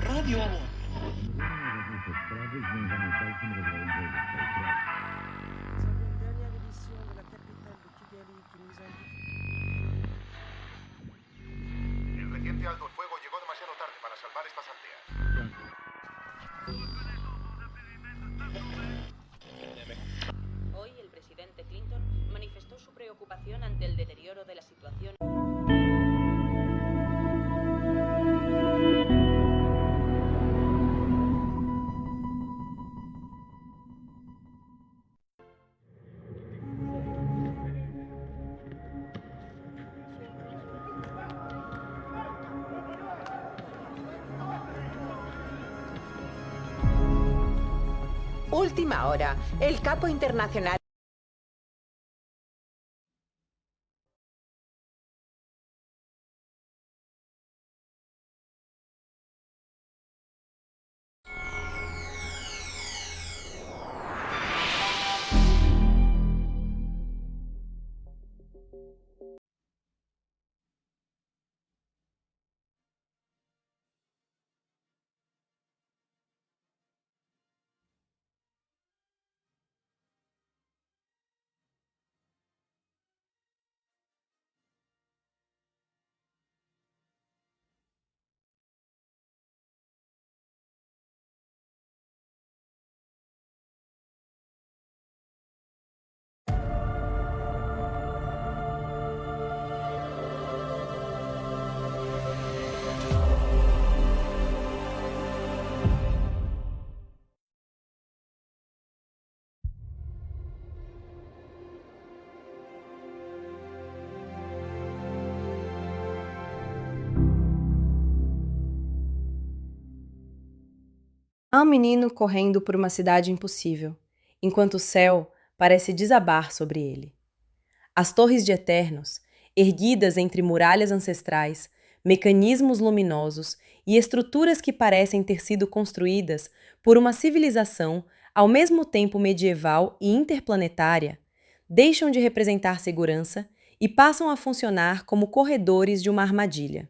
راديو أمون. El reciente alto el fuego llegó demasiado tarde para salvar estas aldeas. Hoy el presidente Clinton manifestó su preocupación ante el deterioro de la situación. Última hora. El capo internacional. Há um menino correndo por uma cidade impossível, enquanto o céu parece desabar sobre ele. As torres de Eternos, erguidas entre muralhas ancestrais, mecanismos luminosos e estruturas que parecem ter sido construídas por uma civilização ao mesmo tempo medieval e interplanetária, deixam de representar segurança e passam a funcionar como corredores de uma armadilha.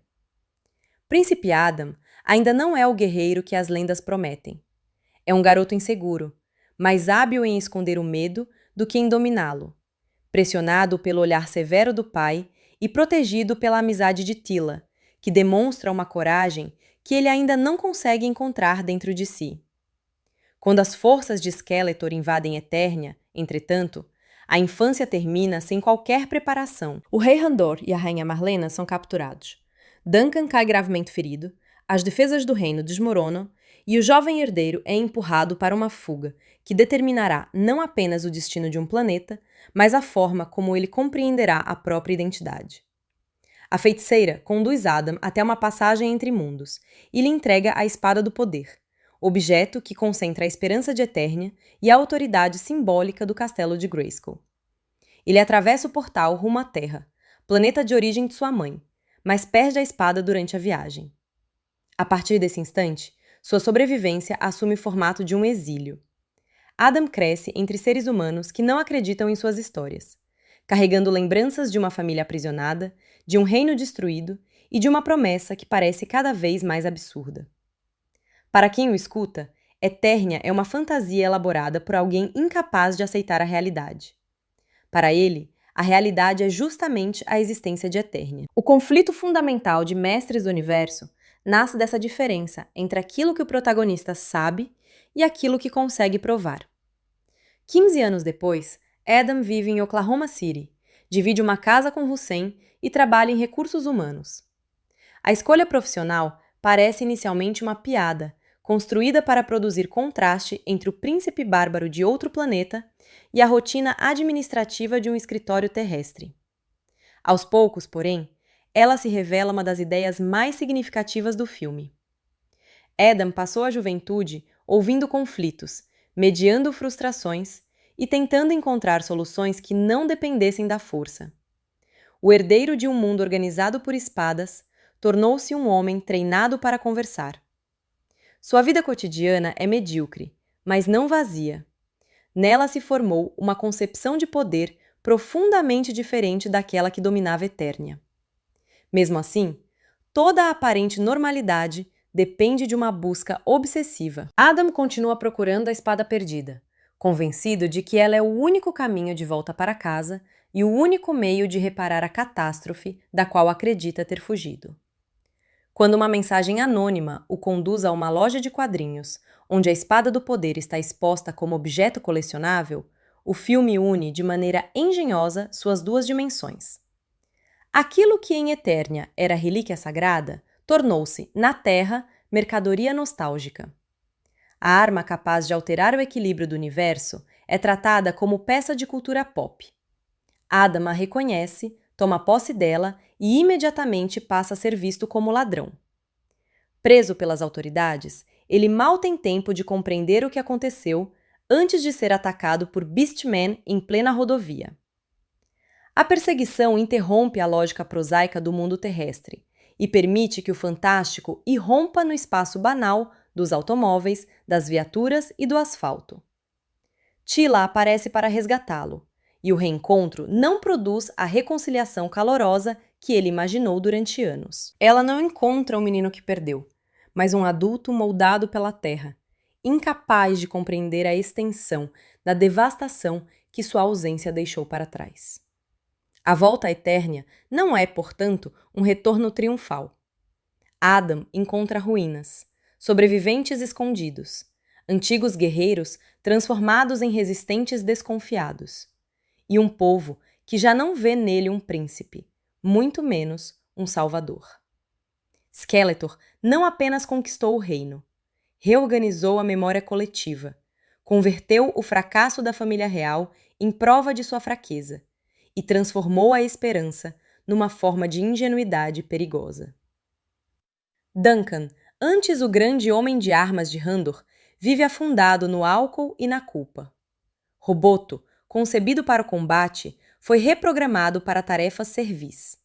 Príncipe Adam ainda não é o guerreiro que as lendas prometem. É um garoto inseguro, mais hábil em esconder o medo do que em dominá-lo, pressionado pelo olhar severo do pai e protegido pela amizade de Tila, que demonstra uma coragem que ele ainda não consegue encontrar dentro de si. Quando as forças de Skeletor invadem Eternia, entretanto, a infância termina sem qualquer preparação. O rei Randor e a rainha Marlena são capturados. Duncan cai gravemente ferido, as defesas do reino desmoronam e o jovem herdeiro é empurrado para uma fuga que determinará não apenas o destino de um planeta, mas a forma como ele compreenderá a própria identidade. A feiticeira conduz Adam até uma passagem entre mundos e lhe entrega a Espada do Poder, objeto que concentra a esperança de Eternia e a autoridade simbólica do castelo de Grayskull. Ele atravessa o portal rumo à Terra, planeta de origem de sua mãe, mas perde a espada durante a viagem. A partir desse instante, sua sobrevivência assume o formato de um exílio. Adam cresce entre seres humanos que não acreditam em suas histórias, carregando lembranças de uma família aprisionada, de um reino destruído e de uma promessa que parece cada vez mais absurda. Para quem o escuta, Eternia é uma fantasia elaborada por alguém incapaz de aceitar a realidade. Para ele, a realidade é justamente a existência de Eternia. O conflito fundamental de Mestres do Universo nasce dessa diferença entre aquilo que o protagonista sabe e aquilo que consegue provar. 15 anos depois, Adam vive em Oklahoma City, divide uma casa com Hussein e trabalha em recursos humanos. A escolha profissional parece inicialmente uma piada, construída para produzir contraste entre o príncipe bárbaro de outro planeta e a rotina administrativa de um escritório terrestre. Aos poucos, porém, ela se revela uma das ideias mais significativas do filme. Adam passou a juventude ouvindo conflitos, mediando frustrações e tentando encontrar soluções que não dependessem da força. O herdeiro de um mundo organizado por espadas tornou-se um homem treinado para conversar. Sua vida cotidiana é medíocre, mas não vazia. Nela se formou uma concepção de poder profundamente diferente daquela que dominava Eternia. Mesmo assim, toda a aparente normalidade depende de uma busca obsessiva. Adam continua procurando a espada perdida, convencido de que ela é o único caminho de volta para casa e o único meio de reparar a catástrofe da qual acredita ter fugido. Quando uma mensagem anônima o conduz a uma loja de quadrinhos, onde a espada do poder está exposta como objeto colecionável, o filme une de maneira engenhosa suas duas dimensões. Aquilo que em Eternia era relíquia sagrada, tornou-se, na Terra, mercadoria nostálgica. A arma capaz de alterar o equilíbrio do universo é tratada como peça de cultura pop. Adam a reconhece, toma posse dela e imediatamente passa a ser visto como ladrão. Preso pelas autoridades, ele mal tem tempo de compreender o que aconteceu antes de ser atacado por Beastmen em plena rodovia. A perseguição interrompe a lógica prosaica do mundo terrestre e permite que o fantástico irrompa no espaço banal dos automóveis, das viaturas e do asfalto. Tila aparece para resgatá-lo, e o reencontro não produz a reconciliação calorosa que ele imaginou durante anos. Ela não encontra o menino que perdeu, mas um adulto moldado pela terra, incapaz de compreender a extensão da devastação que sua ausência deixou para trás. A volta à Eternia não é, portanto, um retorno triunfal. Adam encontra ruínas, sobreviventes escondidos, antigos guerreiros transformados em resistentes desconfiados, e um povo que já não vê nele um príncipe, muito menos um salvador. Skeletor não apenas conquistou o reino, reorganizou a memória coletiva, converteu o fracasso da família real em prova de sua fraqueza e transformou a esperança numa forma de ingenuidade perigosa. Duncan, antes o grande homem de armas de Randor, vive afundado no álcool e na culpa. Roboto, concebido para o combate, foi reprogramado para tarefas servis.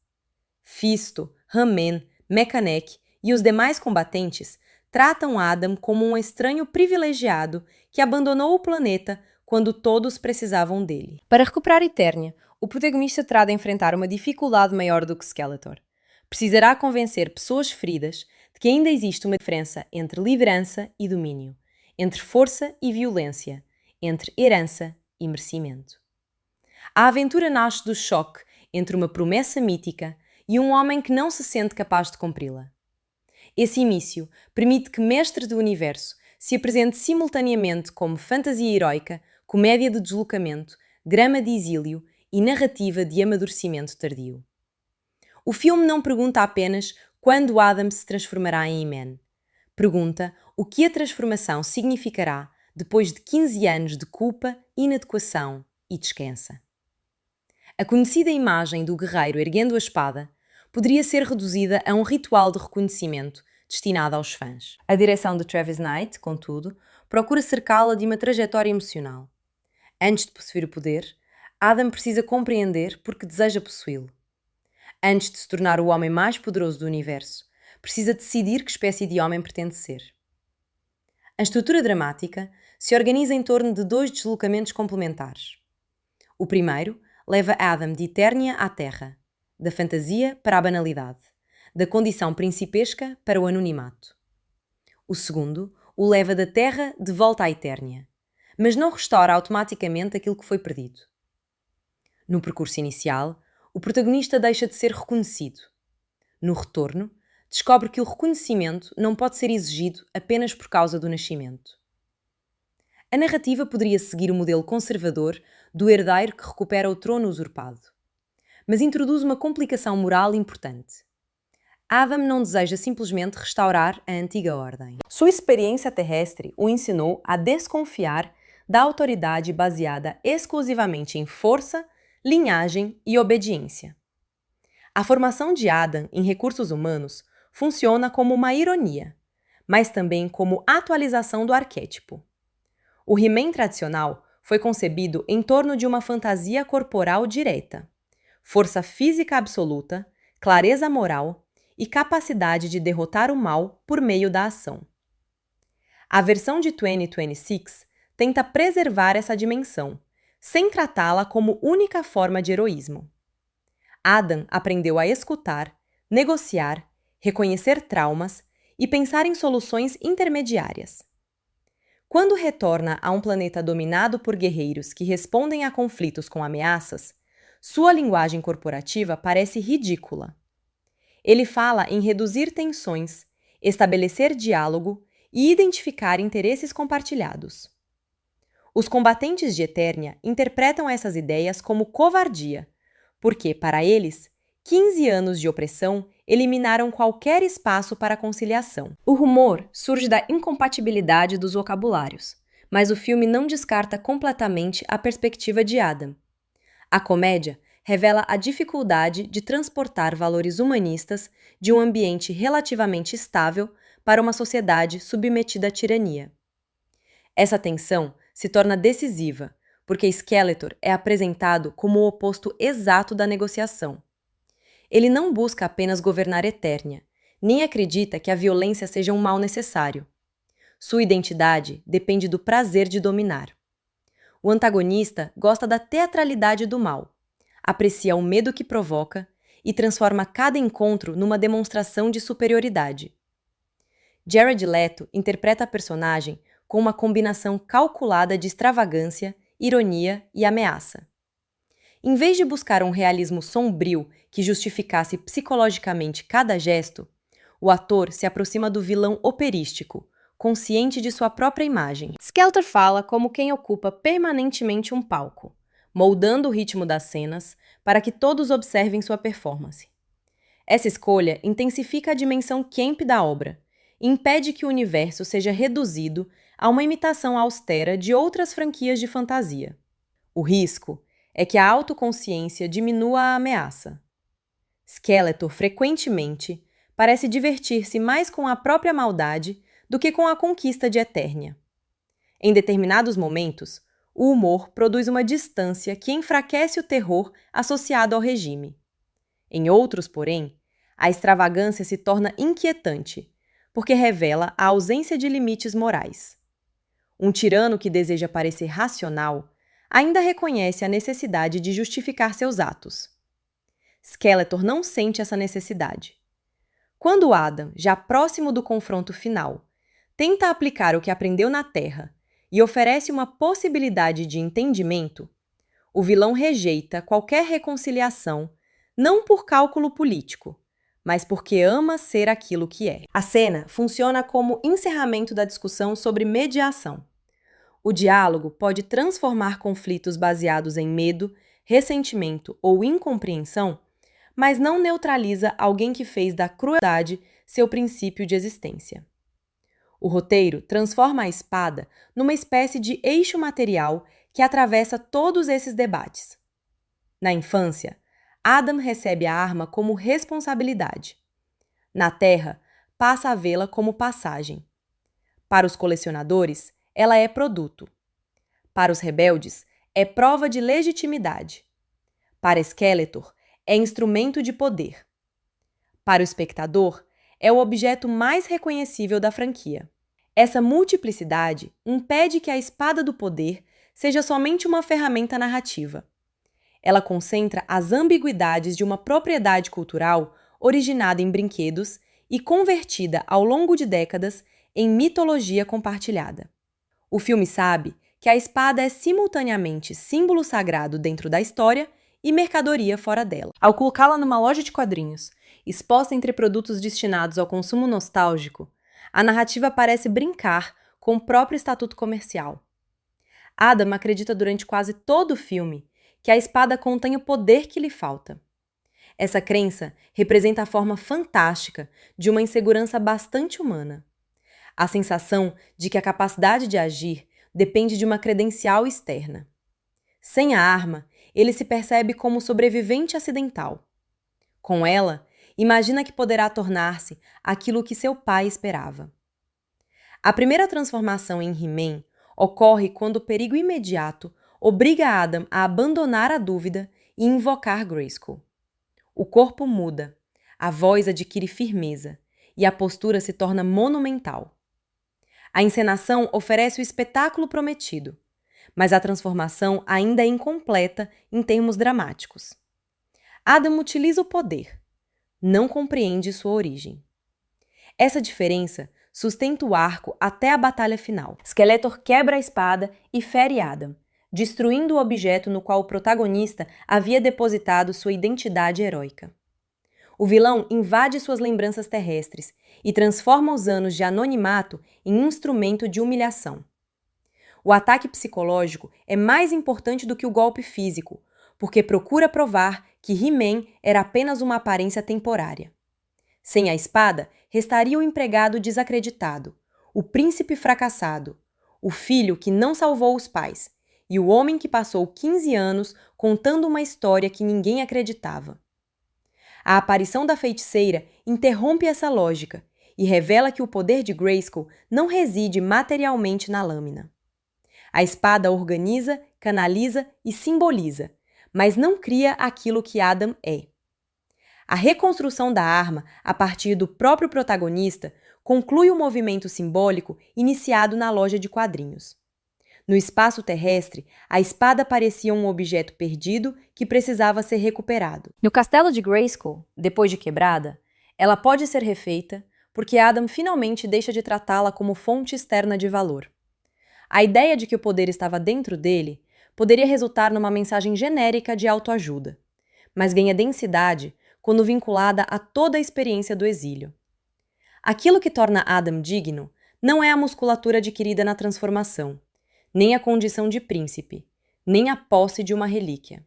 Fisto, Ramen, Mekanek e os demais combatentes tratam Adam como um estranho privilegiado que abandonou o planeta quando todos precisavam dele. Para recuperar Eternia, o protagonista terá de enfrentar uma dificuldade maior do que Skeletor. Precisará convencer pessoas feridas de que ainda existe uma diferença entre liderança e domínio, entre força e violência, entre herança e merecimento. A aventura nasce do choque entre uma promessa mítica e um homem que não se sente capaz de cumpri-la. Esse início permite que Mestre do Universo se apresente simultaneamente como fantasia heroica, comédia de deslocamento, drama de exílio e narrativa de amadurecimento tardio. O filme não pergunta apenas quando Adam se transformará em He-Man. Pergunta o que a transformação significará depois de 15 anos de culpa, inadequação e descrença. A conhecida imagem do guerreiro erguendo a espada poderia ser reduzida a um ritual de reconhecimento destinado aos fãs. A direção de Travis Knight, contudo, procura cercá-la de uma trajetória emocional. Antes de possuir o poder, Adam precisa compreender porque deseja possuí-lo. Antes de se tornar o homem mais poderoso do universo, precisa decidir que espécie de homem pretende ser. A estrutura dramática se organiza em torno de 2 deslocamentos complementares. O primeiro leva Adam de Eternia à Terra, da fantasia para a banalidade, da condição principesca para o anonimato. O segundo o leva da Terra de volta à Eternia, mas não restaura automaticamente aquilo que foi perdido. No percurso inicial, o protagonista deixa de ser reconhecido. No retorno, descobre que o reconhecimento não pode ser exigido apenas por causa do nascimento. A narrativa poderia seguir o modelo conservador do herdeiro que recupera o trono usurpado, mas introduz uma complicação moral importante. Adam não deseja simplesmente restaurar a antiga ordem. Sua experiência terrestre o ensinou a desconfiar da autoridade baseada exclusivamente em força, linhagem e obediência. A formação de Adam em recursos humanos funciona como uma ironia, mas também como atualização do arquétipo. O He-Man tradicional foi concebido em torno de uma fantasia corporal direta, força física absoluta, clareza moral e capacidade de derrotar o mal por meio da ação. A versão de 2026 tenta preservar essa dimensão, sem tratá-la como única forma de heroísmo. Adam aprendeu a escutar, negociar, reconhecer traumas e pensar em soluções intermediárias. Quando retorna a um planeta dominado por guerreiros que respondem a conflitos com ameaças, sua linguagem corporativa parece ridícula. Ele fala em reduzir tensões, estabelecer diálogo e identificar interesses compartilhados. Os combatentes de Eternia interpretam essas ideias como covardia, porque, para eles, 15 anos de opressão eliminaram qualquer espaço para conciliação. O rumor surge da incompatibilidade dos vocabulários, mas o filme não descarta completamente a perspectiva de Adam. A comédia revela a dificuldade de transportar valores humanistas de um ambiente relativamente estável para uma sociedade submetida à tirania. Essa tensão se torna decisiva, porque Skeletor é apresentado como o oposto exato da negociação. Ele não busca apenas governar Eternia, nem acredita que a violência seja um mal necessário. Sua identidade depende do prazer de dominar. O antagonista gosta da teatralidade do mal, aprecia o medo que provoca e transforma cada encontro numa demonstração de superioridade. Jared Leto interpreta a personagem com uma combinação calculada de extravagância, ironia e ameaça. Em vez de buscar um realismo sombrio que justificasse psicologicamente cada gesto, o ator se aproxima do vilão operístico, consciente de sua própria imagem. Skeletor fala como quem ocupa permanentemente um palco, moldando o ritmo das cenas para que todos observem sua performance. Essa escolha intensifica a dimensão camp da obra e impede que o universo seja reduzido a uma imitação austera de outras franquias de fantasia. O risco é que a autoconsciência diminua a ameaça. Skeletor, frequentemente, parece divertir-se mais com a própria maldade do que com a conquista de Eternia. Em determinados momentos, o humor produz uma distância que enfraquece o terror associado ao regime. Em outros, porém, a extravagância se torna inquietante, porque revela a ausência de limites morais. Um tirano que deseja parecer racional ainda reconhece a necessidade de justificar seus atos. Skeletor não sente essa necessidade. Quando Adam, já próximo do confronto final, tenta aplicar o que aprendeu na Terra e oferece uma possibilidade de entendimento, o vilão rejeita qualquer reconciliação, não por cálculo político, mas porque ama ser aquilo que é. A cena funciona como encerramento da discussão sobre mediação. O diálogo pode transformar conflitos baseados em medo, ressentimento ou incompreensão, mas não neutraliza alguém que fez da crueldade seu princípio de existência. O roteiro transforma a espada numa espécie de eixo material que atravessa todos esses debates. Na infância, Adam recebe a arma como responsabilidade. Na Terra, passa a vê-la como passagem. Para os colecionadores, ela é produto. Para os rebeldes, é prova de legitimidade. Para Skeletor, é instrumento de poder. Para o espectador, é o objeto mais reconhecível da franquia. Essa multiplicidade impede que a espada do poder seja somente uma ferramenta narrativa. Ela concentra as ambiguidades de uma propriedade cultural originada em brinquedos e convertida ao longo de décadas em mitologia compartilhada. O filme sabe que a espada é simultaneamente símbolo sagrado dentro da história e mercadoria fora dela. Ao colocá-la numa loja de quadrinhos, exposta entre produtos destinados ao consumo nostálgico, a narrativa parece brincar com o próprio estatuto comercial. Adam acredita durante quase todo o filme que a espada contém o poder que lhe falta. Essa crença representa a forma fantástica de uma insegurança bastante humana. A sensação de que a capacidade de agir depende de uma credencial externa. Sem a arma, ele se percebe como sobrevivente acidental. Com ela, imagina que poderá tornar-se aquilo que seu pai esperava. A primeira transformação em He-Man ocorre quando o perigo imediato obriga Adam a abandonar a dúvida e invocar Grayskull. O corpo muda, a voz adquire firmeza e a postura se torna monumental. A encenação oferece o espetáculo prometido, mas a transformação ainda é incompleta em termos dramáticos. Adam utiliza o poder, não compreende sua origem. Essa diferença sustenta o arco até a batalha final. Skeletor quebra a espada e fere Adam, destruindo o objeto no qual o protagonista havia depositado sua identidade heróica. O vilão invade suas lembranças terrestres e transforma os anos de anonimato em instrumento de humilhação. O ataque psicológico é mais importante do que o golpe físico, porque procura provar que He-Man era apenas uma aparência temporária. Sem a espada, restaria o empregado desacreditado, o príncipe fracassado, o filho que não salvou os pais e o homem que passou 15 anos contando uma história que ninguém acreditava. A aparição da feiticeira interrompe essa lógica e revela que o poder de Grayskull não reside materialmente na lâmina. A espada organiza, canaliza e simboliza, mas não cria aquilo que Adam é. A reconstrução da arma, a partir do próprio protagonista, conclui o movimento simbólico iniciado na loja de quadrinhos. No espaço terrestre, a espada parecia um objeto perdido que precisava ser recuperado. No castelo de Grayskull, depois de quebrada, ela pode ser refeita porque Adam finalmente deixa de tratá-la como fonte externa de valor. A ideia de que o poder estava dentro dele poderia resultar numa mensagem genérica de autoajuda, mas ganha densidade quando vinculada a toda a experiência do exílio. Aquilo que torna Adam digno não é a musculatura adquirida na transformação, nem a condição de príncipe, nem a posse de uma relíquia.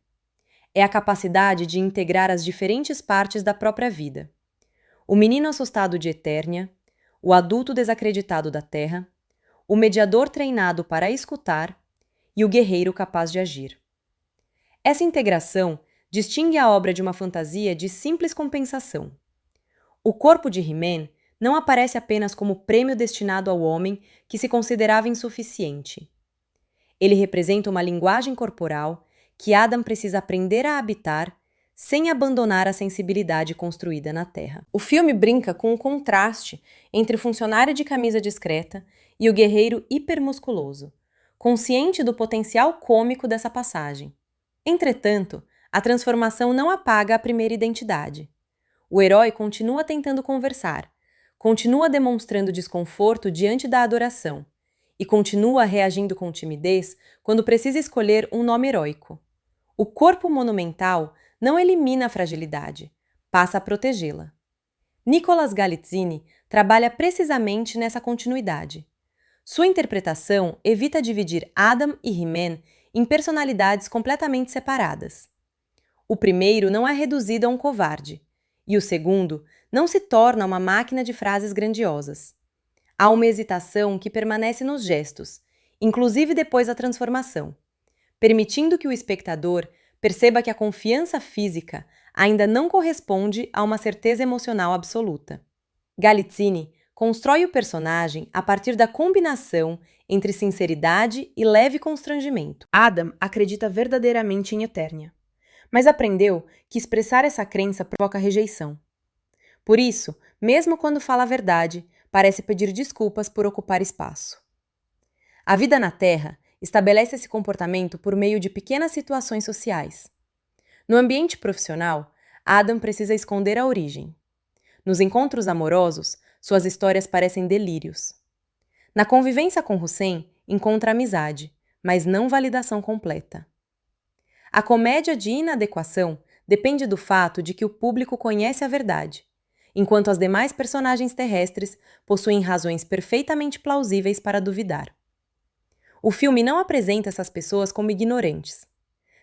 É a capacidade de integrar as diferentes partes da própria vida. O menino assustado de Eternia, o adulto desacreditado da Terra, o mediador treinado para escutar e o guerreiro capaz de agir. Essa integração distingue a obra de uma fantasia de simples compensação. O corpo de He-Man não aparece apenas como prêmio destinado ao homem que se considerava insuficiente. Ele representa uma linguagem corporal que Adam precisa aprender a habitar sem abandonar a sensibilidade construída na Terra. O filme brinca com o contraste entre o funcionário de camisa discreta e o guerreiro hipermusculoso, consciente do potencial cômico dessa passagem. Entretanto, a transformação não apaga a primeira identidade. O herói continua tentando conversar, continua demonstrando desconforto diante da adoração e continua reagindo com timidez quando precisa escolher um nome heróico. O corpo monumental não elimina a fragilidade, passa a protegê-la. Nicolas Galitzine trabalha precisamente nessa continuidade. Sua interpretação evita dividir Adam e He-Man em personalidades completamente separadas. O primeiro não é reduzido a um covarde, e o segundo não se torna uma máquina de frases grandiosas. Há uma hesitação que permanece nos gestos, inclusive depois da transformação, permitindo que o espectador perceba que a confiança física ainda não corresponde a uma certeza emocional absoluta. Galitzine constrói o personagem a partir da combinação entre sinceridade e leve constrangimento. Adam acredita verdadeiramente em Eternia, mas aprendeu que expressar essa crença provoca rejeição. Por isso, mesmo quando fala a verdade, parece pedir desculpas por ocupar espaço. A vida na Terra estabelece esse comportamento por meio de pequenas situações sociais. No ambiente profissional, Adam precisa esconder a origem. Nos encontros amorosos, suas histórias parecem delírios. Na convivência com Hussein, encontra amizade, mas não validação completa. A comédia de inadequação depende do fato de que o público conhece a verdade, enquanto as demais personagens terrestres possuem razões perfeitamente plausíveis para duvidar. O filme não apresenta essas pessoas como ignorantes.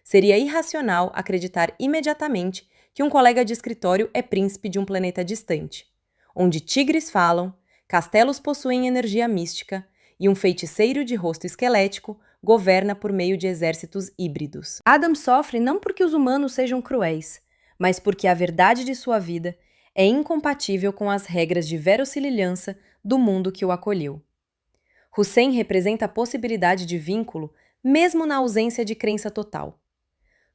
Seria irracional acreditar imediatamente que um colega de escritório é príncipe de um planeta distante, onde tigres falam, castelos possuem energia mística e um feiticeiro de rosto esquelético governa por meio de exércitos híbridos. Adam sofre não porque os humanos sejam cruéis, mas porque a verdade de sua vida é incompatível com as regras de verossimilhança do mundo que o acolheu. Hussein representa a possibilidade de vínculo mesmo na ausência de crença total.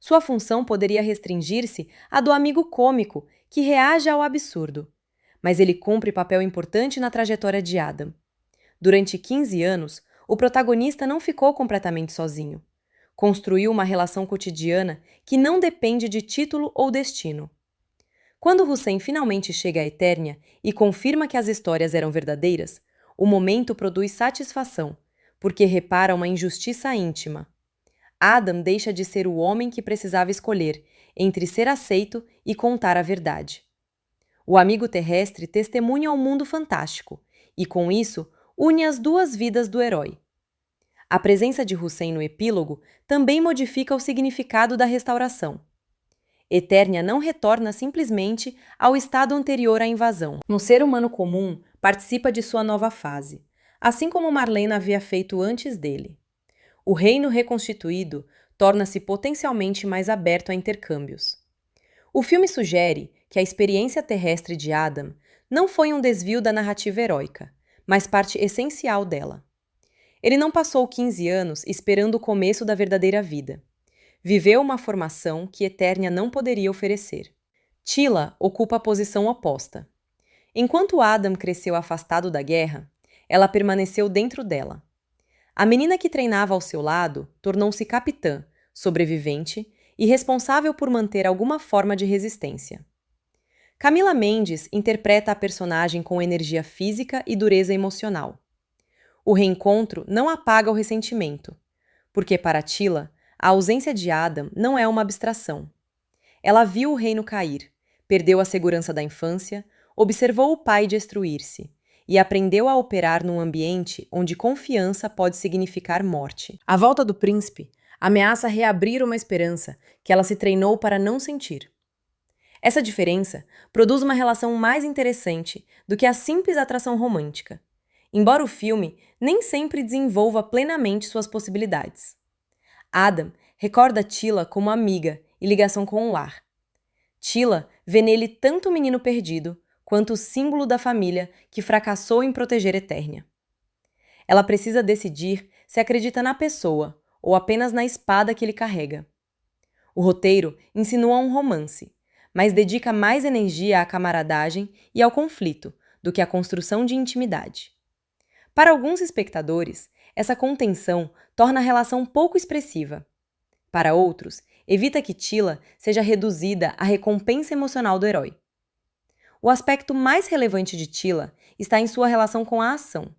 Sua função poderia restringir-se à do amigo cômico que reage ao absurdo, mas ele cumpre papel importante na trajetória de Adam. Durante 15 anos, o protagonista não ficou completamente sozinho. Construiu uma relação cotidiana que não depende de título ou destino. Quando Hussein finalmente chega a Eternia e confirma que as histórias eram verdadeiras, o momento produz satisfação, porque repara uma injustiça íntima. Adam deixa de ser o homem que precisava escolher entre ser aceito e contar a verdade. O amigo terrestre testemunha ao mundo fantástico e, com isso, une as duas vidas do herói. A presença de Hussein no epílogo também modifica o significado da restauração. Eternia não retorna simplesmente ao estado anterior à invasão. No ser humano comum, participa de sua nova fase, assim como Marlene havia feito antes dele. O reino reconstituído torna-se potencialmente mais aberto a intercâmbios. O filme sugere que a experiência terrestre de Adam não foi um desvio da narrativa heróica, mas parte essencial dela. Ele não passou 15 anos esperando o começo da verdadeira vida. Viveu uma formação que Eternia não poderia oferecer. Tila ocupa a posição oposta. Enquanto Adam cresceu afastado da guerra, ela permaneceu dentro dela. A menina que treinava ao seu lado tornou-se capitã, sobrevivente e responsável por manter alguma forma de resistência. Camila Mendes interpreta a personagem com energia física e dureza emocional. O reencontro não apaga o ressentimento, porque para Tila, a ausência de Adam não é uma abstração. Ela viu o reino cair, perdeu a segurança da infância, observou o pai destruir-se e aprendeu a operar num ambiente onde confiança pode significar morte. A volta do príncipe ameaça reabrir uma esperança que ela se treinou para não sentir. Essa diferença produz uma relação mais interessante do que a simples atração romântica, embora o filme nem sempre desenvolva plenamente suas possibilidades. Adam recorda Tila como amiga e ligação com o lar. Tila vê nele tanto o menino perdido quanto o símbolo da família que fracassou em proteger Eternia. Ela precisa decidir se acredita na pessoa ou apenas na espada que ele carrega. O roteiro insinua um romance, mas dedica mais energia à camaradagem e ao conflito do que à construção de intimidade. Para alguns espectadores, essa contenção torna a relação pouco expressiva. Para outros, evita que Tila seja reduzida à recompensa emocional do herói. O aspecto mais relevante de Tila está em sua relação com a ação.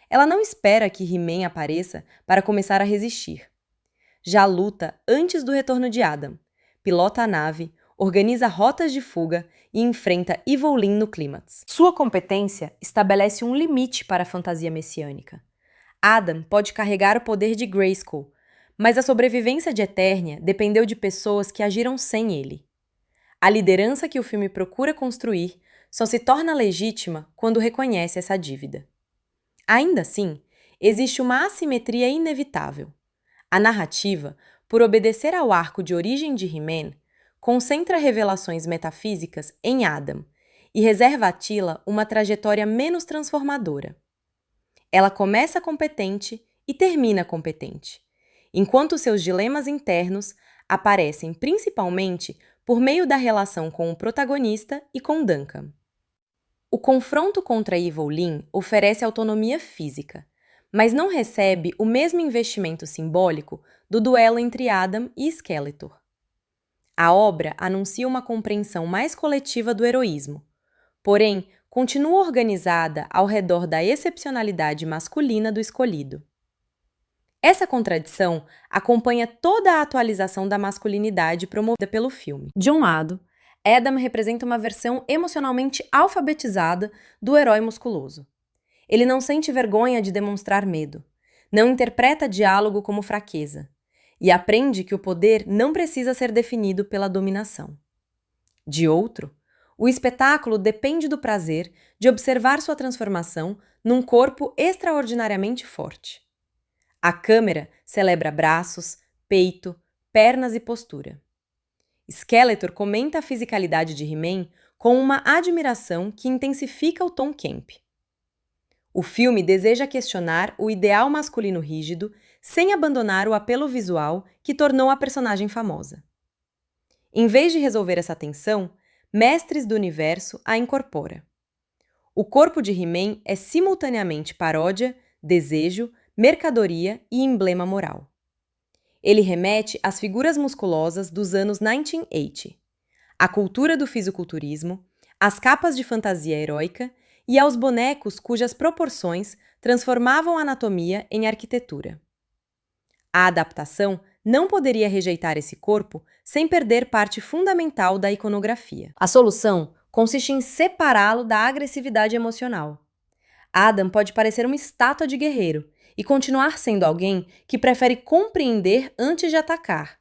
Ela não espera que He-Man apareça para começar a resistir. Já luta antes do retorno de Adam, pilota a nave, organiza rotas de fuga e enfrenta Evelyn no clímax. Sua competência estabelece um limite para a fantasia messiânica. Adam pode carregar o poder de Grayskull, mas a sobrevivência de Eternia dependeu de pessoas que agiram sem ele. A liderança que o filme procura construir só se torna legítima quando reconhece essa dívida. Ainda assim, existe uma assimetria inevitável. A narrativa, por obedecer ao arco de origem de He-Man, concentra revelações metafísicas em Adam e reserva a Tila uma trajetória menos transformadora. Ela começa competente e termina competente, enquanto seus dilemas internos aparecem principalmente por meio da relação com o protagonista e com Duncan. O confronto contra Evelyn oferece autonomia física, mas não recebe o mesmo investimento simbólico do duelo entre Adam e Skeletor. A obra anuncia uma compreensão mais coletiva do heroísmo, porém continua organizada ao redor da excepcionalidade masculina do escolhido. Essa contradição acompanha toda a atualização da masculinidade promovida pelo filme. De um lado, Adam representa uma versão emocionalmente alfabetizada do herói musculoso. Ele não sente vergonha de demonstrar medo, não interpreta diálogo como fraqueza, e aprende que o poder não precisa ser definido pela dominação. De outro, o espetáculo depende do prazer de observar sua transformação num corpo extraordinariamente forte. A câmera celebra braços, peito, pernas e postura. Skeletor comenta a fisicalidade de He-Man com uma admiração que intensifica o tom camp. O filme deseja questionar o ideal masculino rígido sem abandonar o apelo visual que tornou a personagem famosa. Em vez de resolver essa tensão, Mestres do Universo a incorpora. O corpo de He-Man é simultaneamente paródia, desejo, mercadoria e emblema moral. Ele remete às figuras musculosas dos anos 1980. à cultura do fisiculturismo, às capas de fantasia heróica e aos bonecos cujas proporções transformavam a anatomia em arquitetura. A adaptação não poderia rejeitar esse corpo sem perder parte fundamental da iconografia. A solução consiste em separá-lo da agressividade emocional. Adam pode parecer uma estátua de guerreiro e continuar sendo alguém que prefere compreender antes de atacar.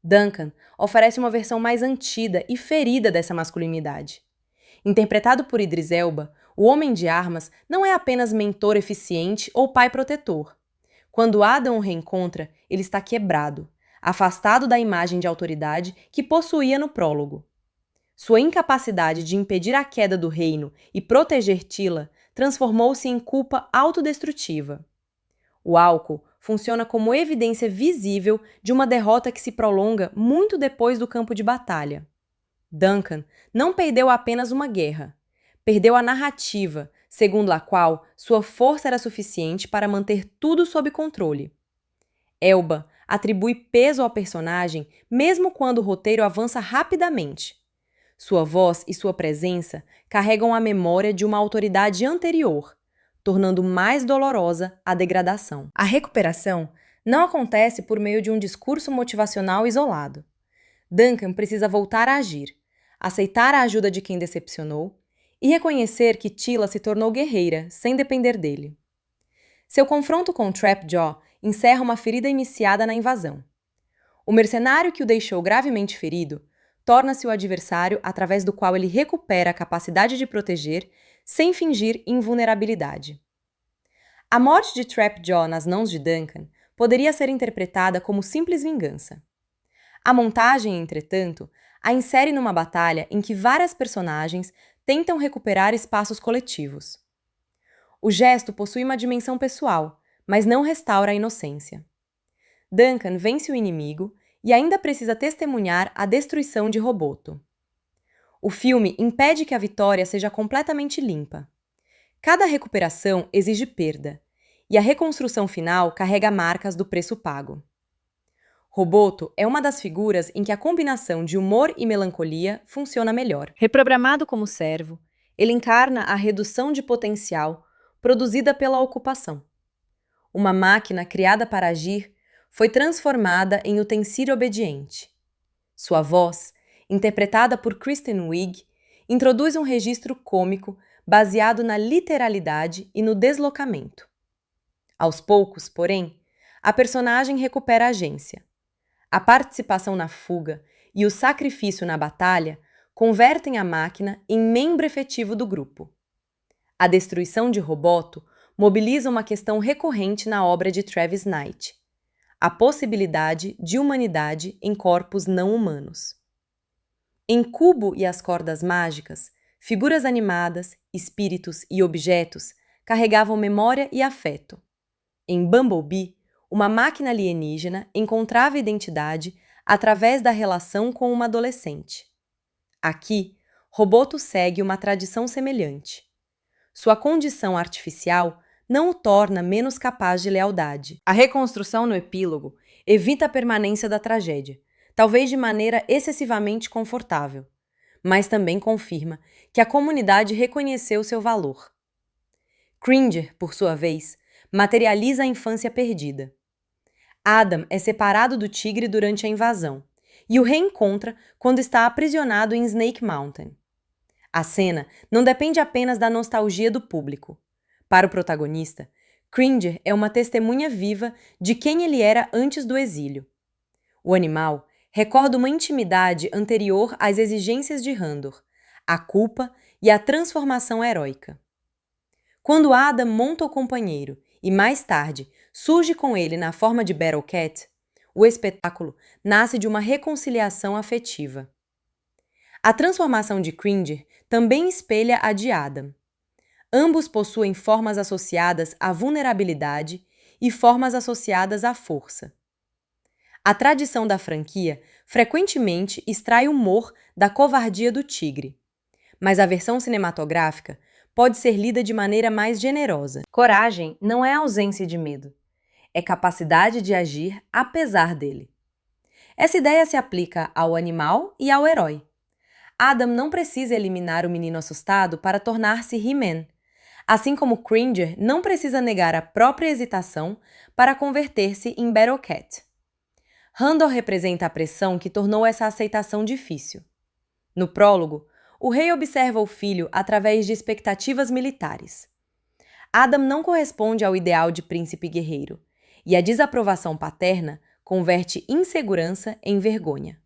Duncan oferece uma versão mais antida e ferida dessa masculinidade. Interpretado por Idris Elba, o Homem de Armas não é apenas mentor eficiente ou pai protetor. Quando Adam o reencontra, ele está quebrado, afastado da imagem de autoridade que possuía no prólogo. Sua incapacidade de impedir a queda do reino e proteger Tila transformou-se em culpa autodestrutiva. O álcool funciona como evidência visível de uma derrota que se prolonga muito depois do campo de batalha. Duncan não perdeu apenas uma guerra, perdeu a narrativa, segundo a qual sua força era suficiente para manter tudo sob controle. Elba atribui peso ao personagem mesmo quando o roteiro avança rapidamente. Sua voz e sua presença carregam a memória de uma autoridade anterior, tornando mais dolorosa a degradação. A recuperação não acontece por meio de um discurso motivacional isolado. Duncan precisa voltar a agir, aceitar a ajuda de quem decepcionou e reconhecer que Tila se tornou guerreira, sem depender dele. Seu confronto com Trapjaw encerra uma ferida iniciada na invasão. O mercenário que o deixou gravemente ferido torna-se o adversário através do qual ele recupera a capacidade de proteger sem fingir invulnerabilidade. A morte de Trapjaw nas mãos de Duncan poderia ser interpretada como simples vingança. A montagem, entretanto, a insere numa batalha em que várias personagens tentam recuperar espaços coletivos. O gesto possui uma dimensão pessoal, mas não restaura a inocência. Duncan vence o inimigo e ainda precisa testemunhar a destruição de Roboto. O filme impede que a vitória seja completamente limpa. Cada recuperação exige perda, e a reconstrução final carrega marcas do preço pago. Roboto é uma das figuras em que a combinação de humor e melancolia funciona melhor. Reprogramado como servo, ele encarna a redução de potencial produzida pela ocupação. Uma máquina criada para agir foi transformada em utensílio obediente. Sua voz, interpretada por Kristen Wiig, introduz um registro cômico baseado na literalidade e no deslocamento. Aos poucos, porém, a personagem recupera a agência. A participação na fuga e o sacrifício na batalha convertem a máquina em membro efetivo do grupo. A destruição de Roboto mobiliza uma questão recorrente na obra de Travis Knight: a possibilidade de humanidade em corpos não humanos. Em Cubo e as Cordas Mágicas, figuras animadas, espíritos e objetos carregavam memória e afeto. Em Bumblebee, uma máquina alienígena encontrava identidade através da relação com uma adolescente. Aqui, Roboto segue uma tradição semelhante. Sua condição artificial não o torna menos capaz de lealdade. A reconstrução no epílogo evita a permanência da tragédia, talvez de maneira excessivamente confortável, mas também confirma que a comunidade reconheceu seu valor. Cringer, por sua vez, materializa a infância perdida. Adam é separado do tigre durante a invasão e o reencontra quando está aprisionado em Snake Mountain. A cena não depende apenas da nostalgia do público. Para o protagonista, Cringer é uma testemunha viva de quem ele era antes do exílio. O animal recorda uma intimidade anterior às exigências de Randor, a culpa e a transformação heróica. Quando Adam monta o companheiro e, mais tarde, surge com ele na forma de Battlecat, o espetáculo nasce de uma reconciliação afetiva. A transformação de Cringer também espelha a de Adam. Ambos possuem formas associadas à vulnerabilidade e formas associadas à força. A tradição da franquia frequentemente extrai humor da covardia do tigre, mas a versão cinematográfica pode ser lida de maneira mais generosa. Coragem não é ausência de medo, é capacidade de agir apesar dele. Essa ideia se aplica ao animal e ao herói. Adam não precisa eliminar o menino assustado para tornar-se He-Man, assim como Cringer não precisa negar a própria hesitação para converter-se em Battle-Cat. Randor representa a pressão que tornou essa aceitação difícil. No prólogo, o rei observa o filho através de expectativas militares. Adam não corresponde ao ideal de príncipe guerreiro, e a desaprovação paterna converte insegurança em vergonha.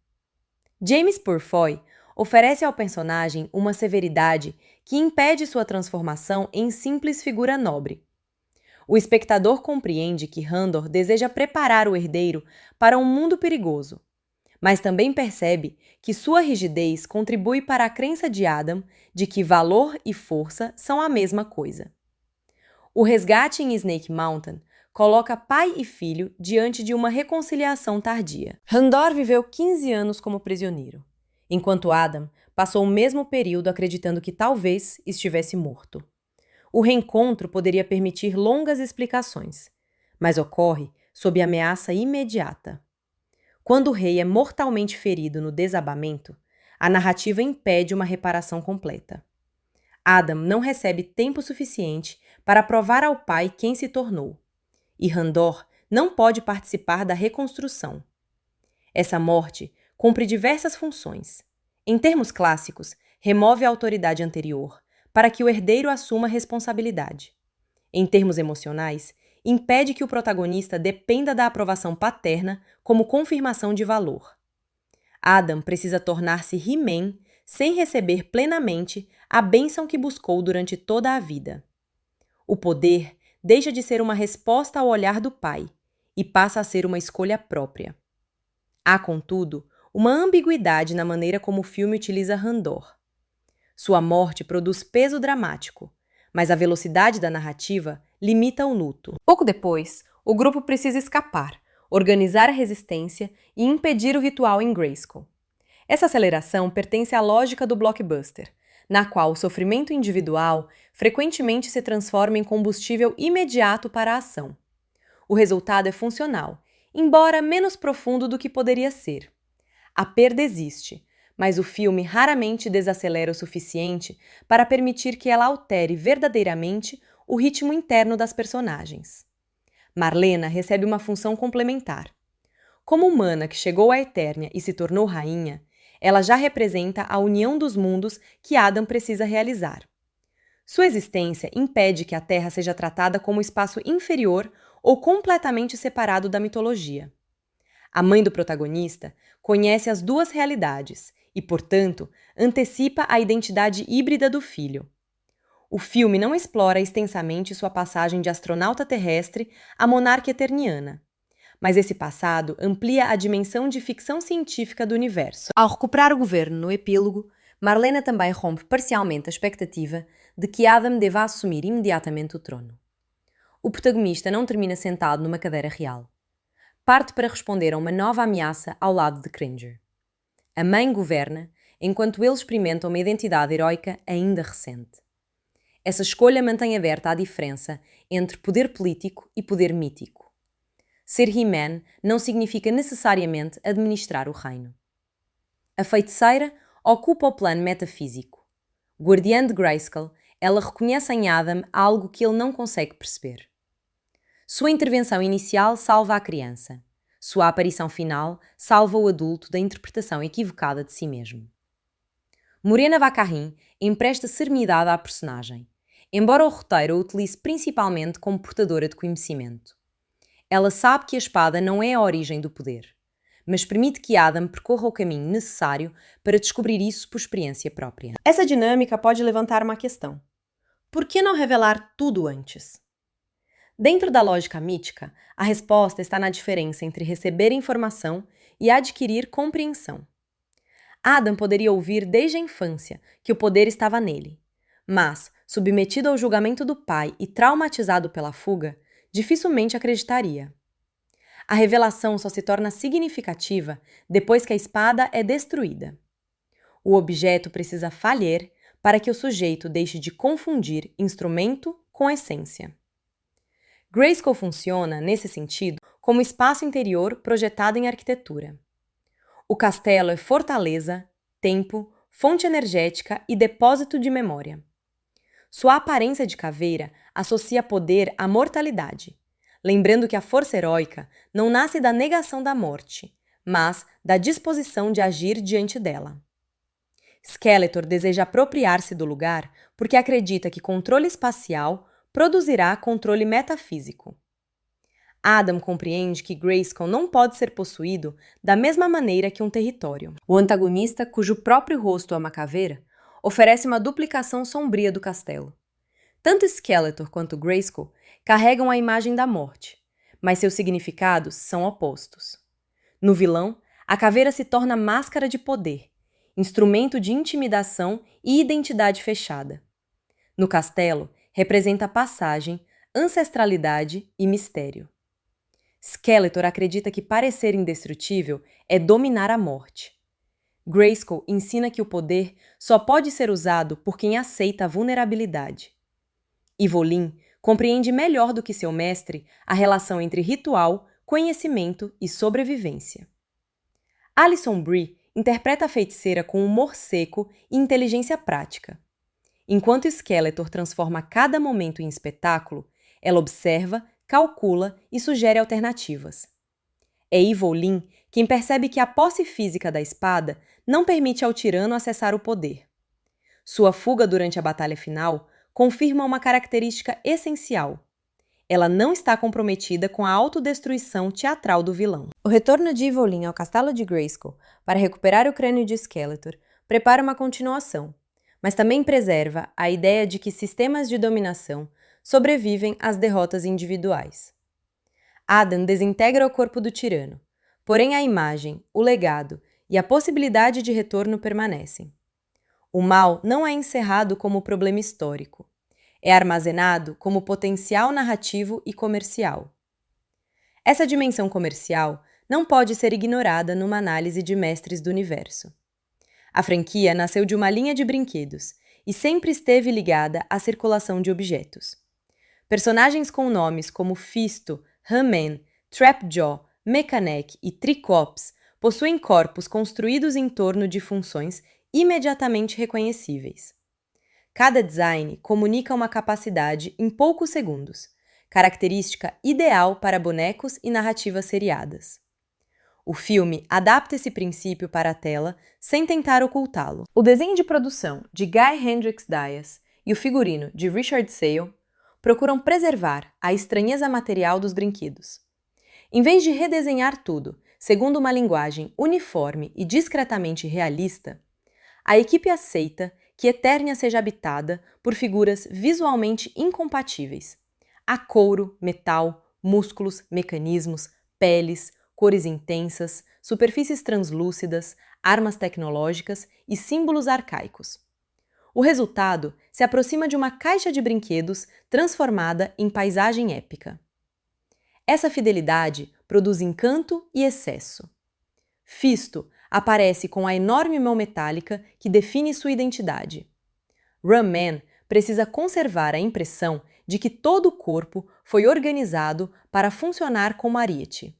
James Purefoy oferece ao personagem uma severidade que impede sua transformação em simples figura nobre. O espectador compreende que Randor deseja preparar o herdeiro para um mundo perigoso, mas também percebe que sua rigidez contribui para a crença de Adam de que valor e força são a mesma coisa. O resgate em Snake Mountain coloca pai e filho diante de uma reconciliação tardia. Randor viveu 15 anos como prisioneiro, enquanto Adam passou o mesmo período acreditando que talvez estivesse morto. O reencontro poderia permitir longas explicações, mas ocorre sob ameaça imediata. Quando o rei é mortalmente ferido no desabamento, a narrativa impede uma reparação completa. Adam não recebe tempo suficiente para provar ao pai quem se tornou, e Randor não pode participar da reconstrução. Essa morte cumpre diversas funções. Em termos clássicos, remove a autoridade anterior para que o herdeiro assuma responsabilidade. Em termos emocionais, impede que o protagonista dependa da aprovação paterna como confirmação de valor. Adam precisa tornar-se He-Man sem receber plenamente a bênção que buscou durante toda a vida. O poder deixa de ser uma resposta ao olhar do pai e passa a ser uma escolha própria. Há, contudo, uma ambiguidade na maneira como o filme utiliza Randor. Sua morte produz peso dramático, mas a velocidade da narrativa limita o luto. Pouco depois, o grupo precisa escapar, organizar a resistência e impedir o ritual em Grayskull. Essa aceleração pertence à lógica do blockbuster, na qual o sofrimento individual frequentemente se transforma em combustível imediato para a ação. O resultado é funcional, embora menos profundo do que poderia ser. A perda existe, mas o filme raramente desacelera o suficiente para permitir que ela altere verdadeiramente o ritmo interno das personagens. Marlena recebe uma função complementar. Como humana que chegou à Eternia e se tornou rainha, ela já representa a união dos mundos que Adam precisa realizar. Sua existência impede que a Terra seja tratada como espaço inferior ou completamente separado da mitologia. A mãe do protagonista conhece as duas realidades e, portanto, antecipa a identidade híbrida do filho. O filme não explora extensamente sua passagem de astronauta terrestre à monarca eterniana, mas esse passado amplia a dimensão de ficção científica do universo. Ao recuperar o governo no epílogo, Marlena também rompe parcialmente a expectativa de que Adam deva assumir imediatamente o trono. O protagonista não termina sentado numa cadeira real. Parte para responder a uma nova ameaça ao lado de Cringer. A mãe governa, enquanto ele experimenta uma identidade heroica ainda recente. Essa escolha mantém aberta a diferença entre poder político e poder mítico. Ser He-Man não significa necessariamente administrar o reino. A feiticeira ocupa o plano metafísico. Guardiã de Grayskull, ela reconhece em Adam algo que ele não consegue perceber. Sua intervenção inicial salva a criança. Sua aparição final salva o adulto da interpretação equivocada de si mesmo. Morena Baccarin empresta serenidade à personagem, embora o roteiro a utilize principalmente como portadora de conhecimento. Ela sabe que a espada não é a origem do poder, mas permite que Adam percorra o caminho necessário para descobrir isso por experiência própria. Essa dinâmica pode levantar uma questão. Por que não revelar tudo antes? Dentro da lógica mítica, a resposta está na diferença entre receber informação e adquirir compreensão. Adam poderia ouvir desde a infância que o poder estava nele, mas, submetido ao julgamento do pai e traumatizado pela fuga, dificilmente acreditaria. A revelação só se torna significativa depois que a espada é destruída. O objeto precisa falhar para que o sujeito deixe de confundir instrumento com essência. Grayskull funciona, nesse sentido, como espaço interior projetado em arquitetura. O castelo é fortaleza, tempo, fonte energética e depósito de memória. Sua aparência de caveira associa poder à mortalidade, lembrando que a força heróica não nasce da negação da morte, mas da disposição de agir diante dela. Skeletor deseja apropriar-se do lugar porque acredita que controle espacial produzirá controle metafísico. Adam compreende que Grayskull não pode ser possuído da mesma maneira que um território. O antagonista, cujo próprio rosto é uma caveira, oferece uma duplicação sombria do castelo. Tanto Skeletor quanto Grayskull carregam a imagem da morte, mas seus significados são opostos. No vilão, a caveira se torna máscara de poder, instrumento de intimidação e identidade fechada. No castelo, representa passagem, ancestralidade e mistério. Skeletor acredita que parecer indestrutível é dominar a morte. Grayskull ensina que o poder só pode ser usado por quem aceita a vulnerabilidade. Evelyn compreende melhor do que seu mestre a relação entre ritual, conhecimento e sobrevivência. Alison Brie interpreta a feiticeira com humor seco e inteligência prática. Enquanto Skeletor transforma cada momento em espetáculo, ela observa, calcula e sugere alternativas. É Evelyn quem percebe que a posse física da espada não permite ao tirano acessar o poder. Sua fuga durante a batalha final confirma uma característica essencial. Ela não está comprometida com a autodestruição teatral do vilão. O retorno de Evelyn ao castelo de Grayskull para recuperar o crânio de Skeletor prepara uma continuação, mas também preserva a ideia de que sistemas de dominação sobrevivem às derrotas individuais. Adam desintegra o corpo do tirano, porém a imagem, o legado e a possibilidade de retorno permanecem. O mal não é encerrado como problema histórico, é armazenado como potencial narrativo e comercial. Essa dimensão comercial não pode ser ignorada numa análise de Mestres do Universo. A franquia nasceu de uma linha de brinquedos e sempre esteve ligada à circulação de objetos. Personagens com nomes como Fisto, He-Man, Trapjaw, Mekaneck e Tricops possuem corpos construídos em torno de funções imediatamente reconhecíveis. Cada design comunica uma capacidade em poucos segundos, característica ideal para bonecos e narrativas seriadas. O filme adapta esse princípio para a tela sem tentar ocultá-lo. O desenho de produção de Guy Hendrix Dias e o figurino de Richard Sale procuram preservar a estranheza material dos brinquedos. Em vez de redesenhar tudo segundo uma linguagem uniforme e discretamente realista, a equipe aceita que Eternia seja habitada por figuras visualmente incompatíveis. Há couro, metal, músculos, mecanismos, peles, cores intensas, superfícies translúcidas, armas tecnológicas e símbolos arcaicos. O resultado se aproxima de uma caixa de brinquedos transformada em paisagem épica. Essa fidelidade produz encanto e excesso. Fisto aparece com a enorme mão metálica que define sua identidade. Ram-Man precisa conservar a impressão de que todo o corpo foi organizado para funcionar como ariete.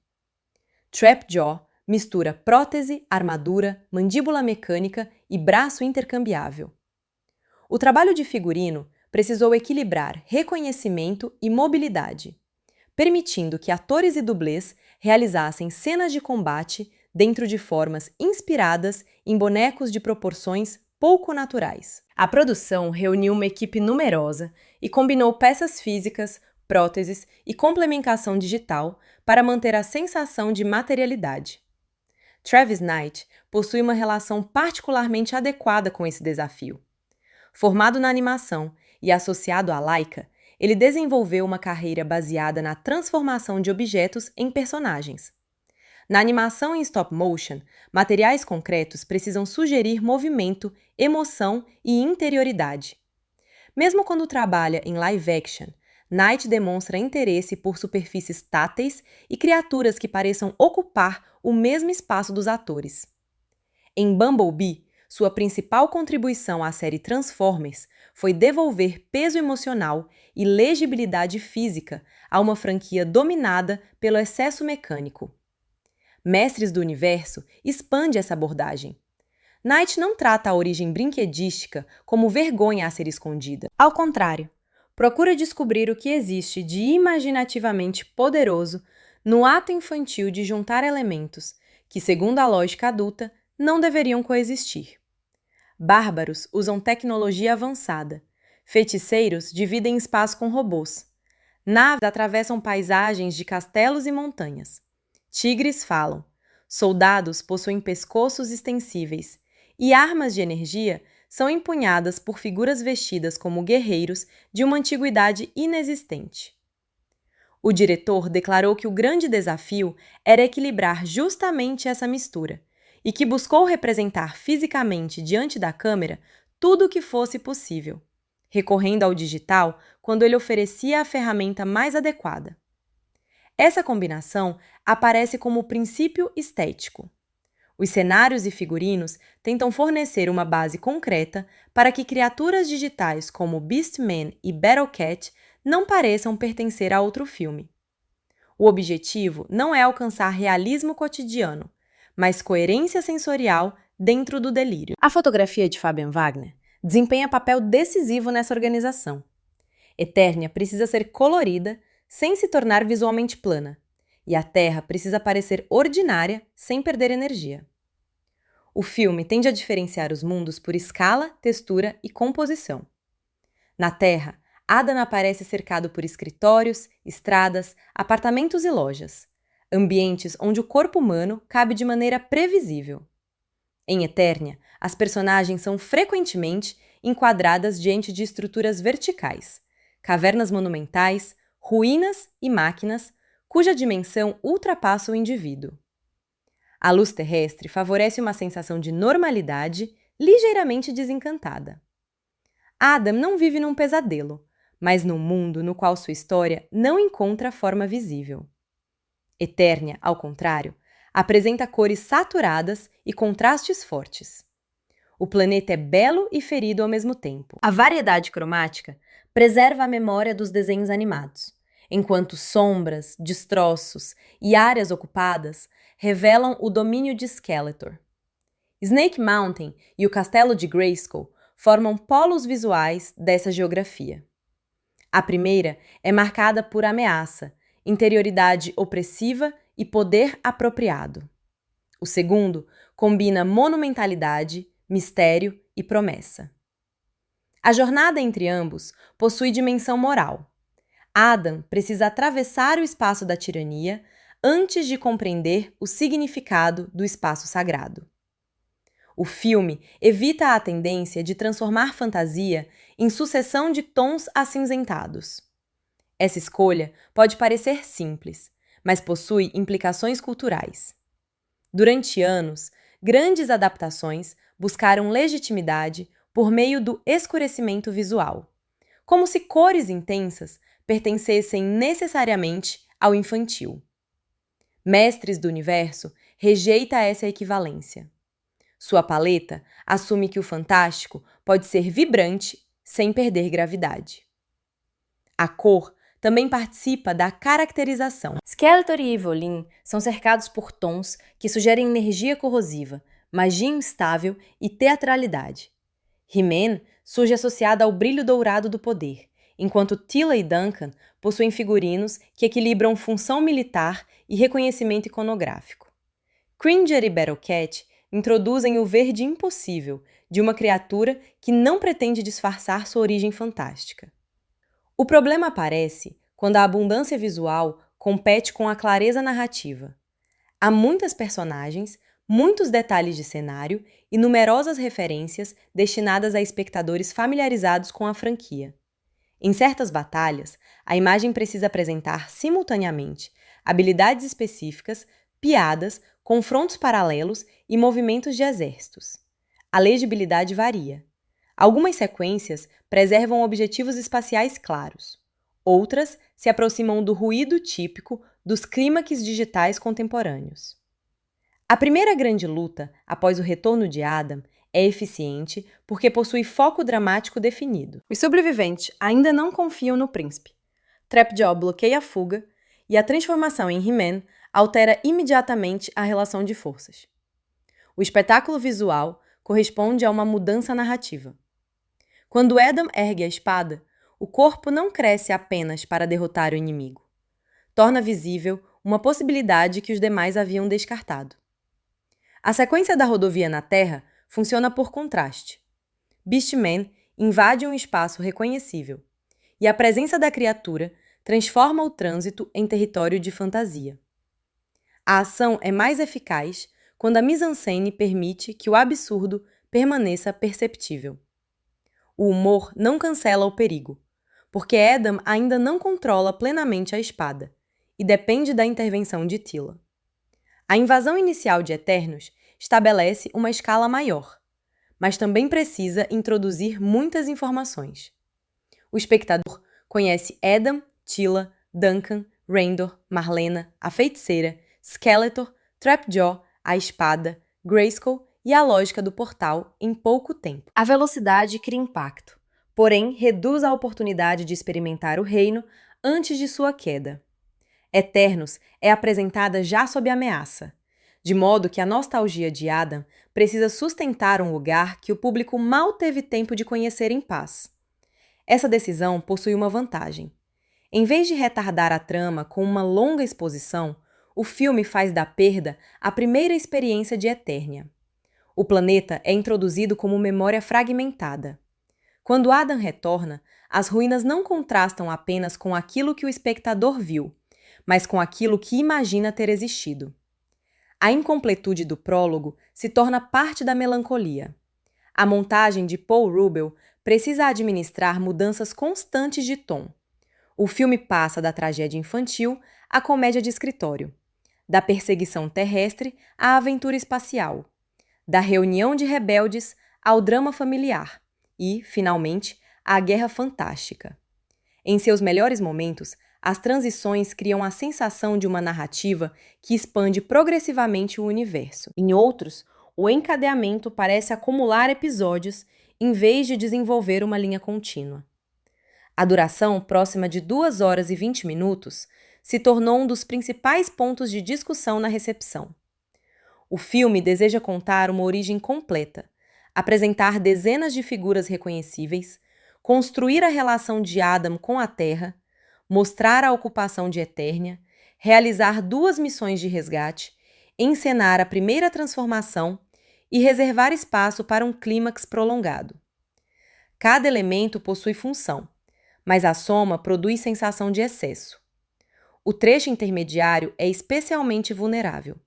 Trapjaw mistura prótese, armadura, mandíbula mecânica e braço intercambiável. O trabalho de figurino precisou equilibrar reconhecimento e mobilidade, permitindo que atores e dublês realizassem cenas de combate dentro de formas inspiradas em bonecos de proporções pouco naturais. A produção reuniu uma equipe numerosa e combinou peças físicas, próteses e complementação digital para manter a sensação de materialidade. Travis Knight possui uma relação particularmente adequada com esse desafio. Formado na animação e associado à Laika, ele desenvolveu uma carreira baseada na transformação de objetos em personagens. Na animação em stop motion, materiais concretos precisam sugerir movimento, emoção e interioridade. Mesmo quando trabalha em live action, Knight demonstra interesse por superfícies táteis e criaturas que pareçam ocupar o mesmo espaço dos atores. Em Bumblebee, sua principal contribuição à série Transformers foi devolver peso emocional e legibilidade física a uma franquia dominada pelo excesso mecânico. Mestres do Universo expande essa abordagem. Knight não trata a origem brinquedística como vergonha a ser escondida. Ao contrário, procura descobrir o que existe de imaginativamente poderoso no ato infantil de juntar elementos que, segundo a lógica adulta, não deveriam coexistir. Bárbaros usam tecnologia avançada. Feiticeiros dividem espaço com robôs. Naves atravessam paisagens de castelos e montanhas. Tigres falam. Soldados possuem pescoços extensíveis. E armas de energia são empunhadas por figuras vestidas como guerreiros de uma antiguidade inexistente. O diretor declarou que o grande desafio era equilibrar justamente essa mistura e que buscou representar fisicamente diante da câmera tudo o que fosse possível, recorrendo ao digital quando ele oferecia a ferramenta mais adequada. Essa combinação aparece como o princípio estético. Os cenários e figurinos tentam fornecer uma base concreta para que criaturas digitais como Beastman e Battlecat não pareçam pertencer a outro filme. O objetivo não é alcançar realismo cotidiano, mas coerência sensorial dentro do delírio. A fotografia de Fabian Wagner desempenha papel decisivo nessa organização. Eternia precisa ser colorida sem se tornar visualmente plana, e a Terra precisa parecer ordinária sem perder energia. O filme tende a diferenciar os mundos por escala, textura e composição. Na Terra, Adam aparece cercado por escritórios, estradas, apartamentos e lojas, ambientes onde o corpo humano cabe de maneira previsível. Em Eternia, as personagens são frequentemente enquadradas diante de estruturas verticais, cavernas monumentais, ruínas e máquinas, cuja dimensão ultrapassa o indivíduo. A luz terrestre favorece uma sensação de normalidade ligeiramente desencantada. Adam não vive num pesadelo, mas num mundo no qual sua história não encontra forma visível. Eternia, ao contrário, apresenta cores saturadas e contrastes fortes. O planeta é belo e ferido ao mesmo tempo. A variedade cromática preserva a memória dos desenhos animados, enquanto sombras, destroços e áreas ocupadas revelam o domínio de Skeletor. Snake Mountain e o castelo de Grayskull formam polos visuais dessa geografia. A primeira é marcada por ameaça, interioridade opressiva e poder apropriado. O segundo combina monumentalidade, mistério e promessa. A jornada entre ambos possui dimensão moral. Adam precisa atravessar o espaço da tirania antes de compreender o significado do espaço sagrado. O filme evita a tendência de transformar fantasia em sucessão de tons acinzentados. Essa escolha pode parecer simples, mas possui implicações culturais. Durante anos, grandes adaptações buscaram legitimidade por meio do escurecimento visual, como se cores intensas pertencessem necessariamente ao infantil. Mestres do Universo rejeita essa equivalência. Sua paleta assume que o fantástico pode ser vibrante sem perder gravidade. A cor também participa da caracterização. Skeletor e Evelyn são cercados por tons que sugerem energia corrosiva, magia instável e teatralidade. He-Man surge associada ao brilho dourado do poder, enquanto Teela e Duncan possuem figurinos que equilibram função militar e reconhecimento iconográfico. Cringer e Battlecat introduzem o verde impossível de uma criatura que não pretende disfarçar sua origem fantástica. O problema aparece quando a abundância visual compete com a clareza narrativa. Há muitas personagens, muitos detalhes de cenário e numerosas referências destinadas a espectadores familiarizados com a franquia. Em certas batalhas, a imagem precisa apresentar simultaneamente habilidades específicas, piadas, confrontos paralelos e movimentos de exércitos. A legibilidade varia. Algumas sequências preservam objetivos espaciais claros. Outras se aproximam do ruído típico dos clímax digitais contemporâneos. A primeira grande luta, após o retorno de Adam, é eficiente porque possui foco dramático definido. Os sobreviventes ainda não confiam no príncipe. Trapjaw bloqueia a fuga e a transformação em He-Man altera imediatamente a relação de forças. O espetáculo visual corresponde a uma mudança narrativa. Quando Adam ergue a espada, o corpo não cresce apenas para derrotar o inimigo. Torna visível uma possibilidade que os demais haviam descartado. A sequência da rodovia na Terra funciona por contraste. Beastman invade um espaço reconhecível, e a presença da criatura transforma o trânsito em território de fantasia. A ação é mais eficaz quando a mise-en-scène permite que o absurdo permaneça perceptível. O humor não cancela o perigo, porque Adam ainda não controla plenamente a espada e depende da intervenção de Tila. A invasão inicial de Eternos estabelece uma escala maior, mas também precisa introduzir muitas informações. O espectador conhece Adam, Tila, Duncan, Rendor, Marlena, a feiticeira, Skeletor, Trapjaw, a espada, Grayskull e a lógica do portal em pouco tempo. A velocidade cria impacto, porém reduz a oportunidade de experimentar o reino antes de sua queda. Eternos é apresentada já sob ameaça, de modo que a nostalgia de Adam precisa sustentar um lugar que o público mal teve tempo de conhecer em paz. Essa decisão possui uma vantagem. Em vez de retardar a trama com uma longa exposição, o filme faz da perda a primeira experiência de Eternia. O planeta é introduzido como memória fragmentada. Quando Adam retorna, as ruínas não contrastam apenas com aquilo que o espectador viu, mas com aquilo que imagina ter existido. A incompletude do prólogo se torna parte da melancolia. A montagem de Paul Rubel precisa administrar mudanças constantes de tom. O filme passa da tragédia infantil à comédia de escritório, da perseguição terrestre à aventura espacial, da reunião de rebeldes ao drama familiar e, finalmente, à guerra fantástica. Em seus melhores momentos, as transições criam a sensação de uma narrativa que expande progressivamente o universo. Em outros, o encadeamento parece acumular episódios em vez de desenvolver uma linha contínua. A duração, próxima de 2 horas e 20 minutos, se tornou um dos principais pontos de discussão na recepção. O filme deseja contar uma origem completa, apresentar dezenas de figuras reconhecíveis, construir a relação de Adam com a Terra, mostrar a ocupação de Eternia, realizar 2 missões de resgate, encenar a primeira transformação e reservar espaço para um clímax prolongado. Cada elemento possui função, mas a soma produz sensação de excesso. O trecho intermediário é especialmente vulnerável.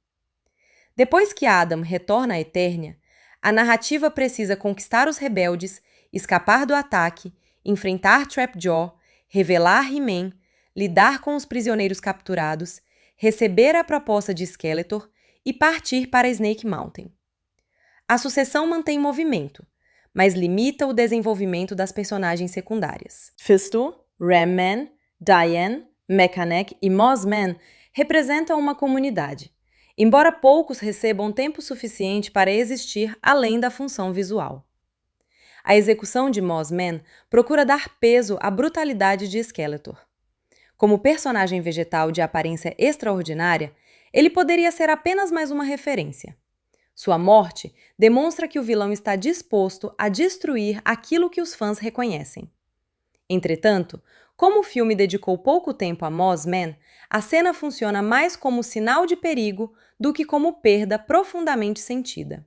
Depois que Adam retorna à Eternia, a narrativa precisa conquistar os rebeldes, escapar do ataque, enfrentar Trapjaw, revelar He-Man, lidar com os prisioneiros capturados, receber a proposta de Skeletor e partir para Snake Mountain. A sucessão mantém movimento, mas limita o desenvolvimento das personagens secundárias. Fisto, Ram-Man, Diane, Mekaneck e Moss-Man representam uma comunidade, embora poucos recebam tempo suficiente para existir além da função visual. A execução de Moss-Man procura dar peso à brutalidade de Skeletor. Como personagem vegetal de aparência extraordinária, ele poderia ser apenas mais uma referência. Sua morte demonstra que o vilão está disposto a destruir aquilo que os fãs reconhecem. Entretanto, como o filme dedicou pouco tempo a Moss-Man, a cena funciona mais como sinal de perigo do que como perda profundamente sentida.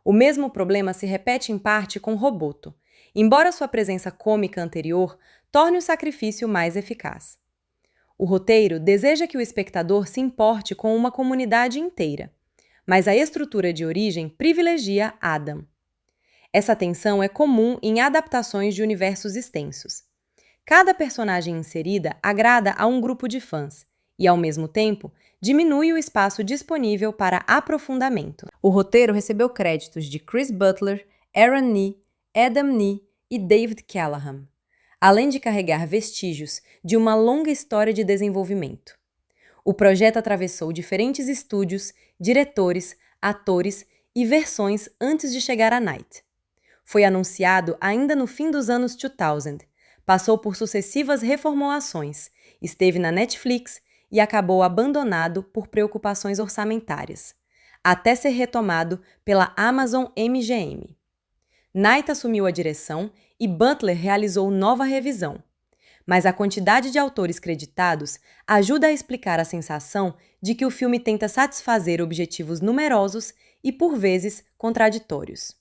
O mesmo problema se repete em parte com Roboto, embora sua presença cômica anterior torne o sacrifício mais eficaz. O roteiro deseja que o espectador se importe com uma comunidade inteira, mas a estrutura de origem privilegia Adam. Essa tensão é comum em adaptações de universos extensos. Cada personagem inserida agrada a um grupo de fãs e, ao mesmo tempo, diminui o espaço disponível para aprofundamento. O roteiro recebeu créditos de Chris Butler, Aaron Nee, Adam Nee e David Callahan, além de carregar vestígios de uma longa história de desenvolvimento. O projeto atravessou diferentes estúdios, diretores, atores e versões antes de chegar a Night. Foi anunciado ainda no fim dos anos 2000, passou por sucessivas reformulações, esteve na Netflix e acabou abandonado por preocupações orçamentárias. até ser retomado pela Amazon MGM. Knight assumiu a direção e Butler realizou nova revisão, mas a quantidade de autores creditados ajuda a explicar a sensação de que o filme tenta satisfazer objetivos numerosos e, por vezes, contraditórios.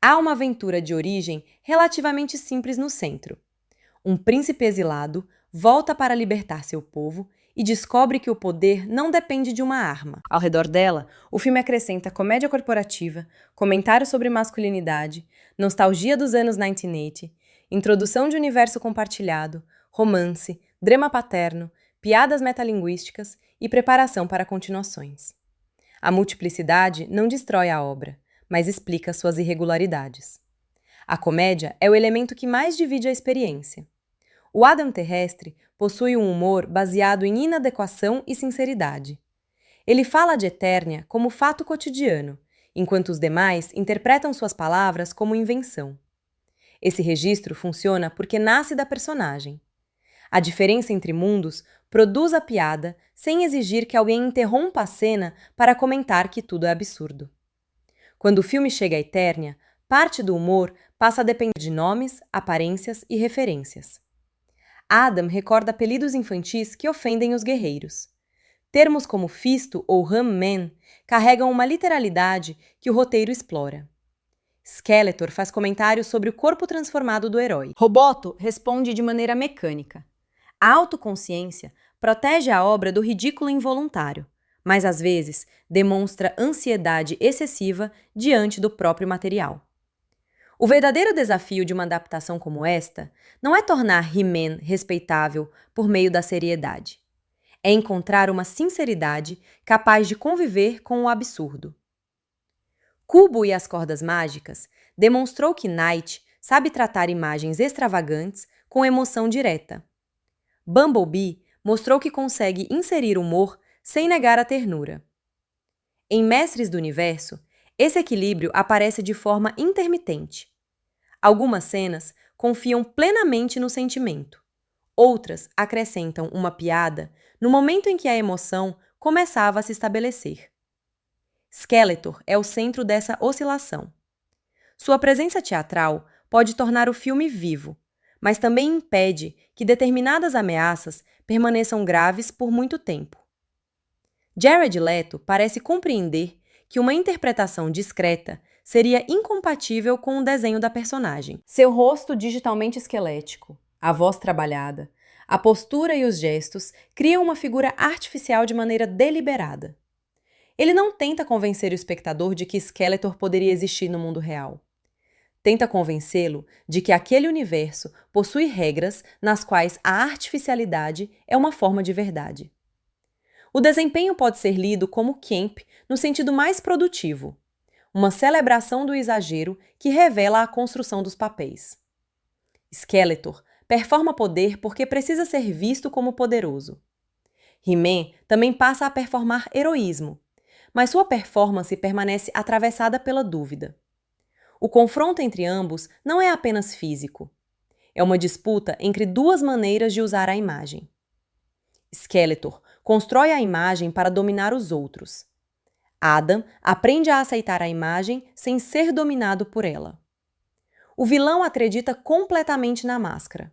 Há uma aventura de origem relativamente simples no centro. Um príncipe exilado volta para libertar seu povo e descobre que o poder não depende de uma arma. Ao redor dela, o filme acrescenta comédia corporativa, comentário sobre masculinidade, nostalgia dos anos 1980, introdução de universo compartilhado, romance, drama paterno, piadas metalinguísticas e preparação para continuações. A multiplicidade não destrói a obra, mas explica suas irregularidades. A comédia é o elemento que mais divide a experiência. O Adam terrestre possui um humor baseado em inadequação e sinceridade. Ele fala de Eternia como fato cotidiano, enquanto os demais interpretam suas palavras como invenção. Esse registro funciona porque nasce da personagem. A diferença entre mundos produz a piada sem exigir que alguém interrompa a cena para comentar que tudo é absurdo. Quando o filme chega a Eternia, parte do humor passa a depender de nomes, aparências e referências. Adam recorda apelidos infantis que ofendem os guerreiros. Termos como Fisto ou Ram-Man carregam uma literalidade que o roteiro explora. Skeletor faz comentários sobre o corpo transformado do herói. Roboto responde de maneira mecânica. A autoconsciência protege a obra do ridículo involuntário, mas às vezes demonstra ansiedade excessiva diante do próprio material. O verdadeiro desafio de uma adaptação como esta não é tornar He-Man respeitável por meio da seriedade. É encontrar uma sinceridade capaz de conviver com o absurdo. Kubo e as Cordas Mágicas demonstrou que Knight sabe tratar imagens extravagantes com emoção direta. Bumblebee mostrou que consegue inserir humor sem negar a ternura. Em Mestres do Universo, esse equilíbrio aparece de forma intermitente. Algumas cenas confiam plenamente no sentimento. Outras acrescentam uma piada no momento em que a emoção começava a se estabelecer. Skeletor é o centro dessa oscilação. Sua presença teatral pode tornar o filme vivo, mas também impede que determinadas ameaças permaneçam graves por muito tempo. Jared Leto parece compreender que uma interpretação discreta seria incompatível com o desenho da personagem. Seu rosto digitalmente esquelético, a voz trabalhada, a postura e os gestos criam uma figura artificial de maneira deliberada. Ele não tenta convencer o espectador de que Skeletor poderia existir no mundo real. Tenta convencê-lo de que aquele universo possui regras nas quais a artificialidade é uma forma de verdade. O desempenho pode ser lido como camp no sentido mais produtivo, uma celebração do exagero que revela a construção dos papéis. Skeletor performa poder porque precisa ser visto como poderoso. He-Man também passa a performar heroísmo, mas sua performance permanece atravessada pela dúvida. O confronto entre ambos não é apenas físico. É uma disputa entre duas maneiras de usar a imagem. Skeletor constrói a imagem para dominar os outros. Adam aprende a aceitar a imagem sem ser dominado por ela. O vilão acredita completamente na máscara.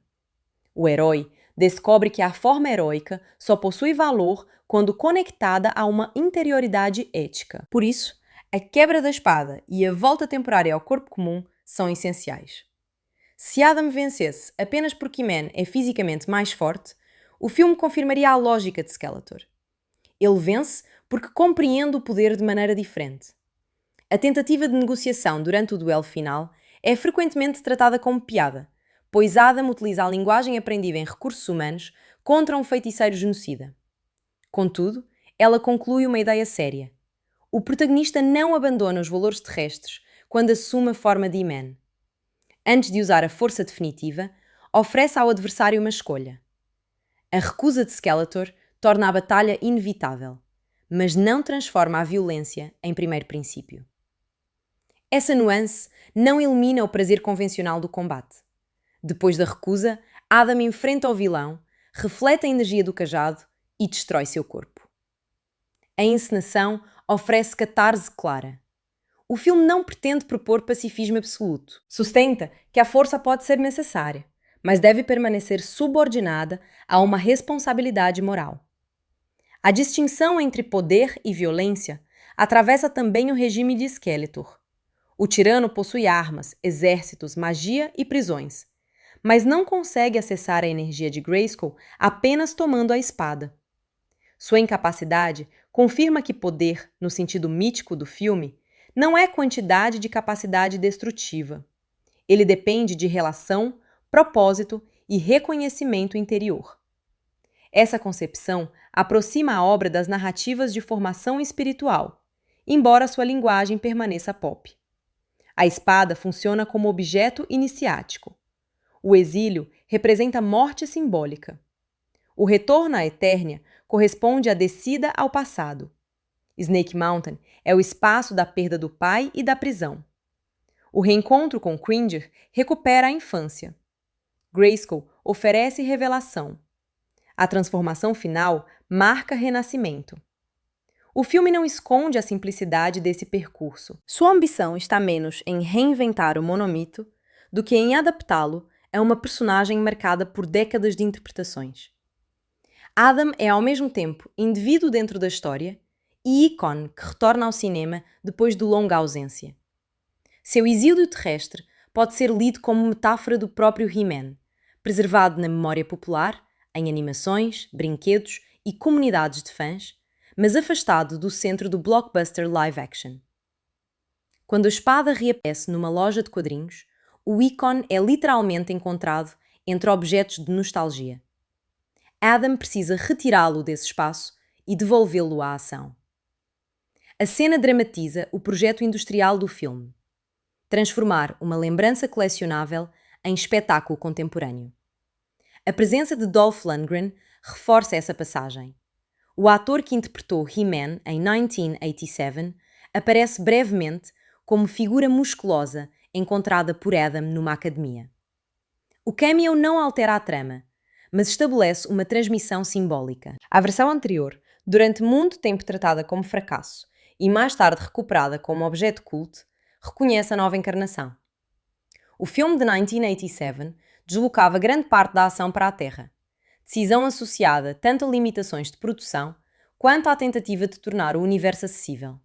O herói descobre que a forma heróica só possui valor quando conectada a uma interioridade ética. Por isso, a quebra da espada e a volta temporária ao corpo comum são essenciais. Se Adam vencesse apenas porque He-Man é fisicamente mais forte, o filme confirmaria a lógica de Skeletor. Ele vence porque compreende o poder de maneira diferente. A tentativa de negociação durante o duelo final é frequentemente tratada como piada, pois Adam utiliza a linguagem aprendida em recursos humanos contra um feiticeiro genocida. Contudo, ela conclui uma ideia séria. O protagonista não abandona os valores terrestres quando assume a forma de He-Man. Antes de usar a força definitiva, oferece ao adversário uma escolha. A recusa de Skeletor torna a batalha inevitável, mas não transforma a violência em primeiro princípio. Essa nuance não elimina o prazer convencional do combate. Depois da recusa, Adam enfrenta o vilão, reflete a energia do cajado e destrói seu corpo. A encenação oferece catarse clara. O filme não pretende propor pacifismo absoluto. Sustenta que a força pode ser necessária, mas deve permanecer subordinada a uma responsabilidade moral. A distinção entre poder e violência atravessa também o regime de Skeletor. O tirano possui armas, exércitos, magia e prisões, mas não consegue acessar a energia de Grayskull apenas tomando a espada. Sua incapacidade confirma que poder, no sentido mítico do filme, não é quantidade de capacidade destrutiva. Ele depende de relação, propósito e reconhecimento interior. Essa concepção aproxima a obra das narrativas de formação espiritual, embora sua linguagem permaneça pop. A espada funciona como objeto iniciático. O exílio representa morte simbólica. O retorno à Eternia corresponde à descida ao passado. Snake Mountain é o espaço da perda do pai e da prisão. O reencontro com Cringer recupera a infância. Grayskull oferece revelação. A transformação final marca renascimento. O filme não esconde a simplicidade desse percurso. Sua ambição está menos em reinventar o monomito do que em adaptá-lo a uma personagem marcada por décadas de interpretações. Adam é ao mesmo tempo indivíduo dentro da história e ícone que retorna ao cinema depois de longa ausência. Seu exílio terrestre pode ser lido como metáfora do próprio He-Man, preservado na memória popular, em animações, brinquedos e comunidades de fãs, mas afastado do centro do blockbuster live action. Quando a espada reaparece numa loja de quadrinhos, o ícone é literalmente encontrado entre objetos de nostalgia. Adam precisa retirá-lo desse espaço e devolvê-lo à ação. A cena dramatiza o projeto industrial do filme: transformar uma lembrança colecionável em espetáculo contemporâneo. A presença de Dolph Lundgren reforça essa passagem. O ator que interpretou He-Man em 1987 aparece brevemente como figura musculosa encontrada por Adam numa academia. O cameo não altera a trama, mas estabelece uma transmissão simbólica. A versão anterior, durante muito tempo tratada como fracasso e mais tarde recuperada como objeto culto, reconhece a nova encarnação. O filme de 1987 deslocava grande parte da ação para a Terra, decisão associada tanto a limitações de produção quanto à tentativa de tornar o universo acessível.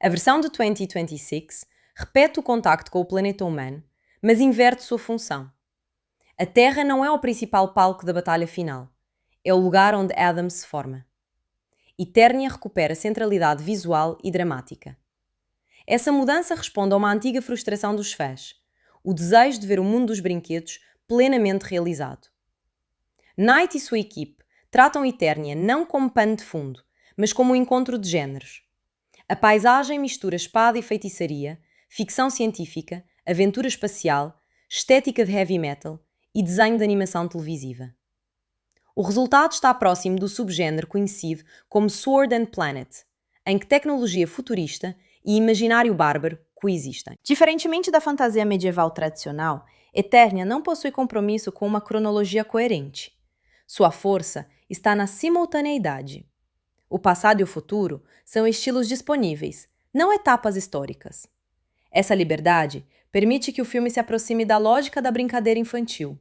A versão de 2026 repete o contacto com o planeta humano, mas inverte sua função. A Terra não é o principal palco da batalha final, é o lugar onde Adam se forma. Eternia recupera centralidade visual e dramática. Essa mudança responde a uma antiga frustração dos fãs, o desejo de ver o mundo dos brinquedos plenamente realizado. Knight e sua equipe tratam Eternia não como pano de fundo, mas como um encontro de géneros. A paisagem mistura espada e feitiçaria, ficção científica, aventura espacial, estética de heavy metal e desenho de animação televisiva. O resultado está próximo do subgénero conhecido como Sword and Planet, em que tecnologia futurista e imaginário bárbaro coexistem. Diferentemente da fantasia medieval tradicional, Eternia não possui compromisso com uma cronologia coerente. Sua força está na simultaneidade. O passado e o futuro são estilos disponíveis, não etapas históricas. Essa liberdade permite que o filme se aproxime da lógica da brincadeira infantil.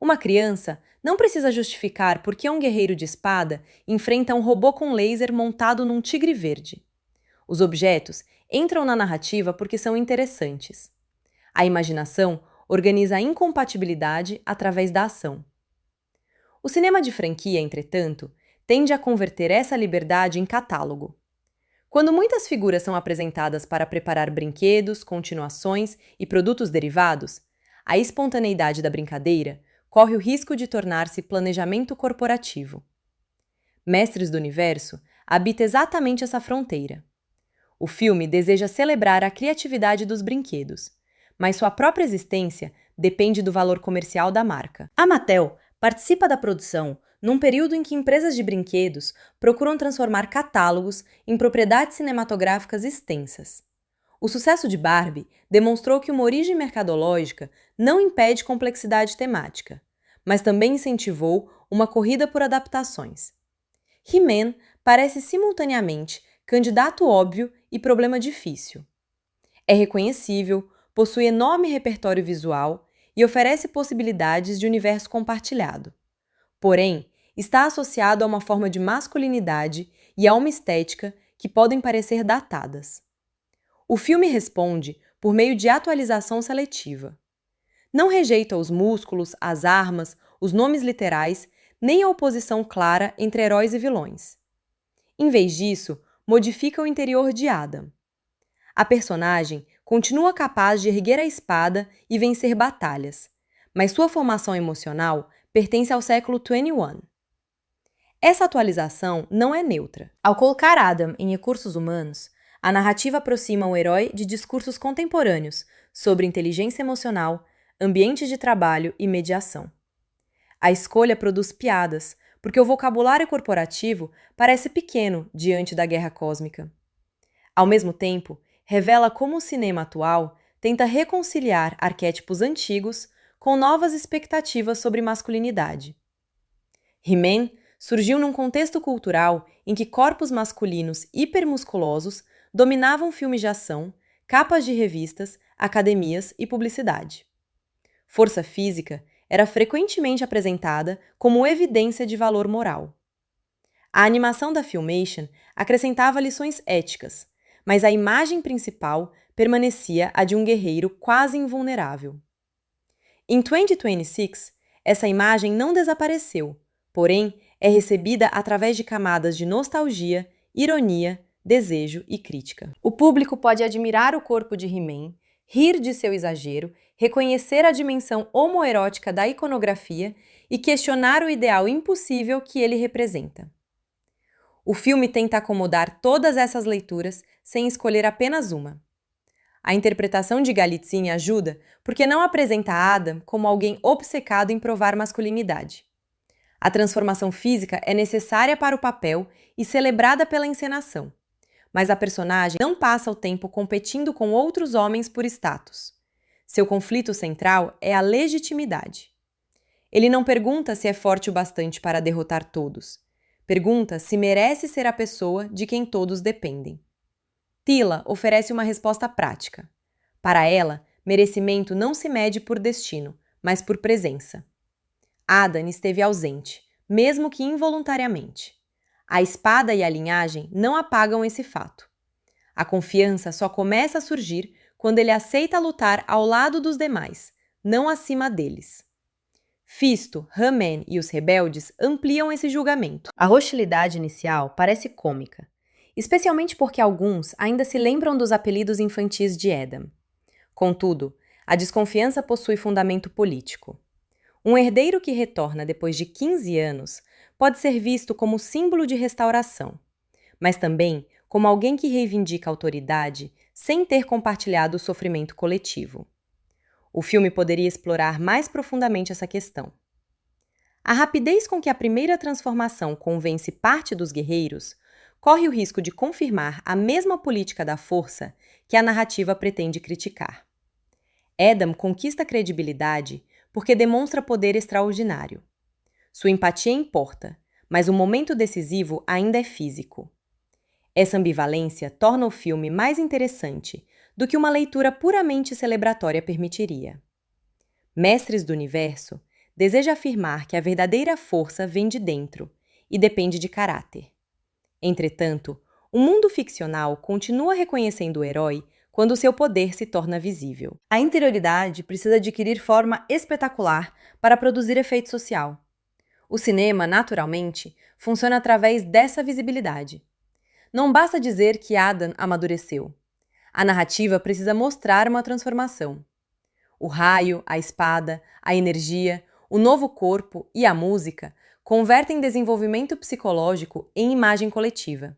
Uma criança não precisa justificar por que um guerreiro de espada enfrenta um robô com laser montado num tigre verde. Os objetos entram na narrativa porque são interessantes. A imaginação organiza a incompatibilidade através da ação. O cinema de franquia, entretanto, tende a converter essa liberdade em catálogo. Quando muitas figuras são apresentadas para preparar brinquedos, continuações e produtos derivados, a espontaneidade da brincadeira corre o risco de tornar-se planejamento corporativo. Mestres do Universo habita exatamente essa fronteira. O filme deseja celebrar a criatividade dos brinquedos, mas sua própria existência depende do valor comercial da marca. A Mattel participa da produção num período em que empresas de brinquedos procuram transformar catálogos em propriedades cinematográficas extensas. O sucesso de Barbie demonstrou que uma origem mercadológica não impede complexidade temática, mas também incentivou uma corrida por adaptações. He-Man parece simultaneamente candidato óbvio e problema difícil. É reconhecível, possui enorme repertório visual e oferece possibilidades de universo compartilhado. Porém, está associado a uma forma de masculinidade e a uma estética que podem parecer datadas. O filme responde por meio de atualização seletiva. Não rejeita os músculos, as armas, os nomes literais, nem a oposição clara entre heróis e vilões. Em vez disso, modifica o interior de Adam. A personagem continua capaz de erguer a espada e vencer batalhas, mas sua formação emocional pertence ao século XXI. Essa atualização não é neutra. Ao colocar Adam em recursos humanos, a narrativa aproxima o herói de discursos contemporâneos sobre inteligência emocional, ambientes de trabalho e mediação. A escolha produz piadas, porque o vocabulário corporativo parece pequeno diante da guerra cósmica. Ao mesmo tempo, revela como o cinema atual tenta reconciliar arquétipos antigos com novas expectativas sobre masculinidade. He-Man surgiu num contexto cultural em que corpos masculinos hipermusculosos dominavam filmes de ação, capas de revistas, academias e publicidade. Força física era frequentemente apresentada como evidência de valor moral. A animação da Filmation acrescentava lições éticas, mas a imagem principal permanecia a de um guerreiro quase invulnerável. Em 2026, essa imagem não desapareceu, porém é recebida através de camadas de nostalgia, ironia, desejo e crítica. O público pode admirar o corpo de He-Man, rir de seu exagero, reconhecer a dimensão homoerótica da iconografia e questionar o ideal impossível que ele representa. O filme tenta acomodar todas essas leituras sem escolher apenas uma. A interpretação de Galitzine ajuda porque não apresenta Adam como alguém obcecado em provar masculinidade. A transformação física é necessária para o papel e celebrada pela encenação, mas a personagem não passa o tempo competindo com outros homens por status. Seu conflito central é a legitimidade. Ele não pergunta se é forte o bastante para derrotar todos. Pergunta se merece ser a pessoa de quem todos dependem. Teela oferece uma resposta prática. Para ela, merecimento não se mede por destino, mas por presença. Adam esteve ausente, mesmo que involuntariamente. A espada e a linhagem não apagam esse fato. A confiança só começa a surgir quando ele aceita lutar ao lado dos demais, não acima deles. Fisto, He-Man e os rebeldes ampliam esse julgamento. A hostilidade inicial parece cômica, especialmente porque alguns ainda se lembram dos apelidos infantis de Adam. Contudo, a desconfiança possui fundamento político. Um herdeiro que retorna depois de 15 anos pode ser visto como símbolo de restauração, mas também como alguém que reivindica autoridade sem ter compartilhado o sofrimento coletivo. O filme poderia explorar mais profundamente essa questão. A rapidez com que a primeira transformação convence parte dos guerreiros corre o risco de confirmar a mesma política da força que a narrativa pretende criticar. Adam conquista credibilidade porque demonstra poder extraordinário. Sua empatia importa, mas o momento decisivo ainda é físico. Essa ambivalência torna o filme mais interessante do que uma leitura puramente celebratória permitiria. Mestres do Universo deseja afirmar que a verdadeira força vem de dentro e depende de caráter. Entretanto, o mundo ficcional continua reconhecendo o herói quando seu poder se torna visível. A interioridade precisa adquirir forma espetacular para produzir efeito social. O cinema, naturalmente, funciona através dessa visibilidade. Não basta dizer que Adam amadureceu. A narrativa precisa mostrar uma transformação. O raio, a espada, a energia, o novo corpo e a música convertem desenvolvimento psicológico em imagem coletiva.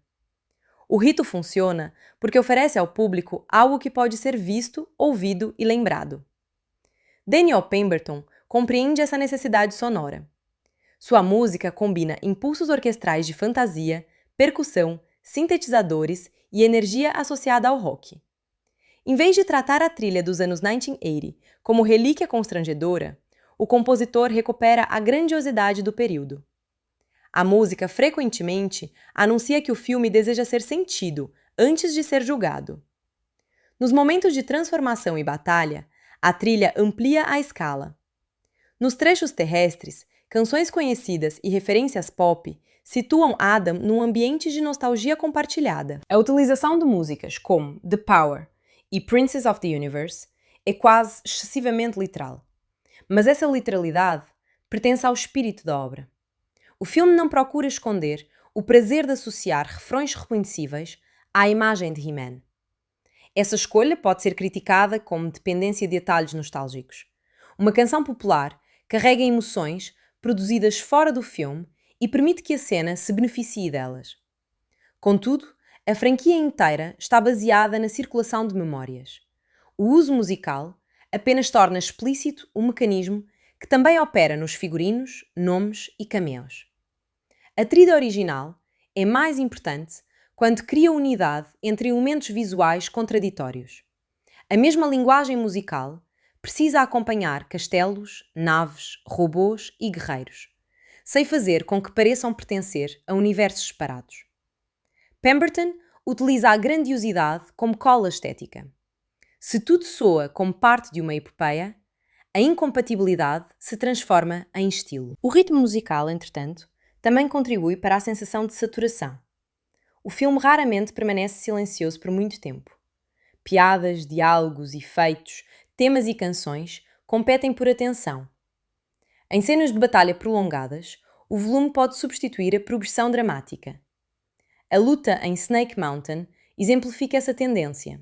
O rito funciona porque oferece ao público algo que pode ser visto, ouvido e lembrado. Daniel Pemberton compreende essa necessidade sonora. Sua música combina impulsos orquestrais de fantasia, percussão, sintetizadores e energia associada ao rock. Em vez de tratar a trilha dos anos 1980 como relíquia constrangedora, o compositor recupera a grandiosidade do período. A música frequentemente anuncia que o filme deseja ser sentido antes de ser julgado. Nos momentos de transformação e batalha, a trilha amplia a escala. Nos trechos terrestres, canções conhecidas e referências pop situam Adam num ambiente de nostalgia compartilhada. A utilização de músicas como The Power e Princess of the Universe é quase excessivamente literal. Mas essa literalidade pertence ao espírito da obra. O filme não procura esconder o prazer de associar refrões reconhecíveis à imagem de He-Man. Essa escolha pode ser criticada como dependência de atalhos nostálgicos. Uma canção popular carrega emoções produzidas fora do filme e permite que a cena se beneficie delas. Contudo, a franquia inteira está baseada na circulação de memórias. O uso musical apenas torna explícito o mecanismo que também opera nos figurinos, nomes e cameos. A trilha original é mais importante quando cria unidade entre elementos visuais contraditórios. A mesma linguagem musical precisa acompanhar castelos, naves, robôs e guerreiros, sem fazer com que pareçam pertencer a universos separados. Pemberton utiliza a grandiosidade como cola estética. Se tudo soa como parte de uma epopeia, a incompatibilidade se transforma em estilo. O ritmo musical, entretanto, também contribui para a sensação de saturação. O filme raramente permanece silencioso por muito tempo. Piadas, diálogos, efeitos, temas e canções competem por atenção. Em cenas de batalha prolongadas, o volume pode substituir a progressão dramática. A luta em Snake Mountain exemplifica essa tendência.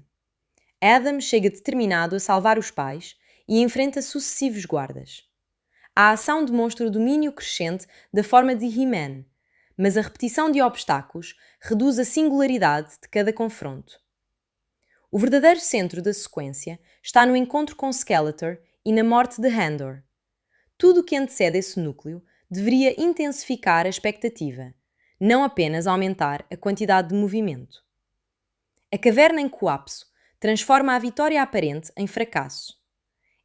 Adam chega determinado a salvar os pais e enfrenta sucessivos guardas. A ação demonstra o domínio crescente da forma de He-Man, mas a repetição de obstáculos reduz a singularidade de cada confronto. O verdadeiro centro da sequência está no encontro com Skeletor e na morte de Handor. Tudo o que antecede esse núcleo deveria intensificar a expectativa, não apenas aumentar a quantidade de movimento. A caverna em colapso transforma a vitória aparente em fracasso.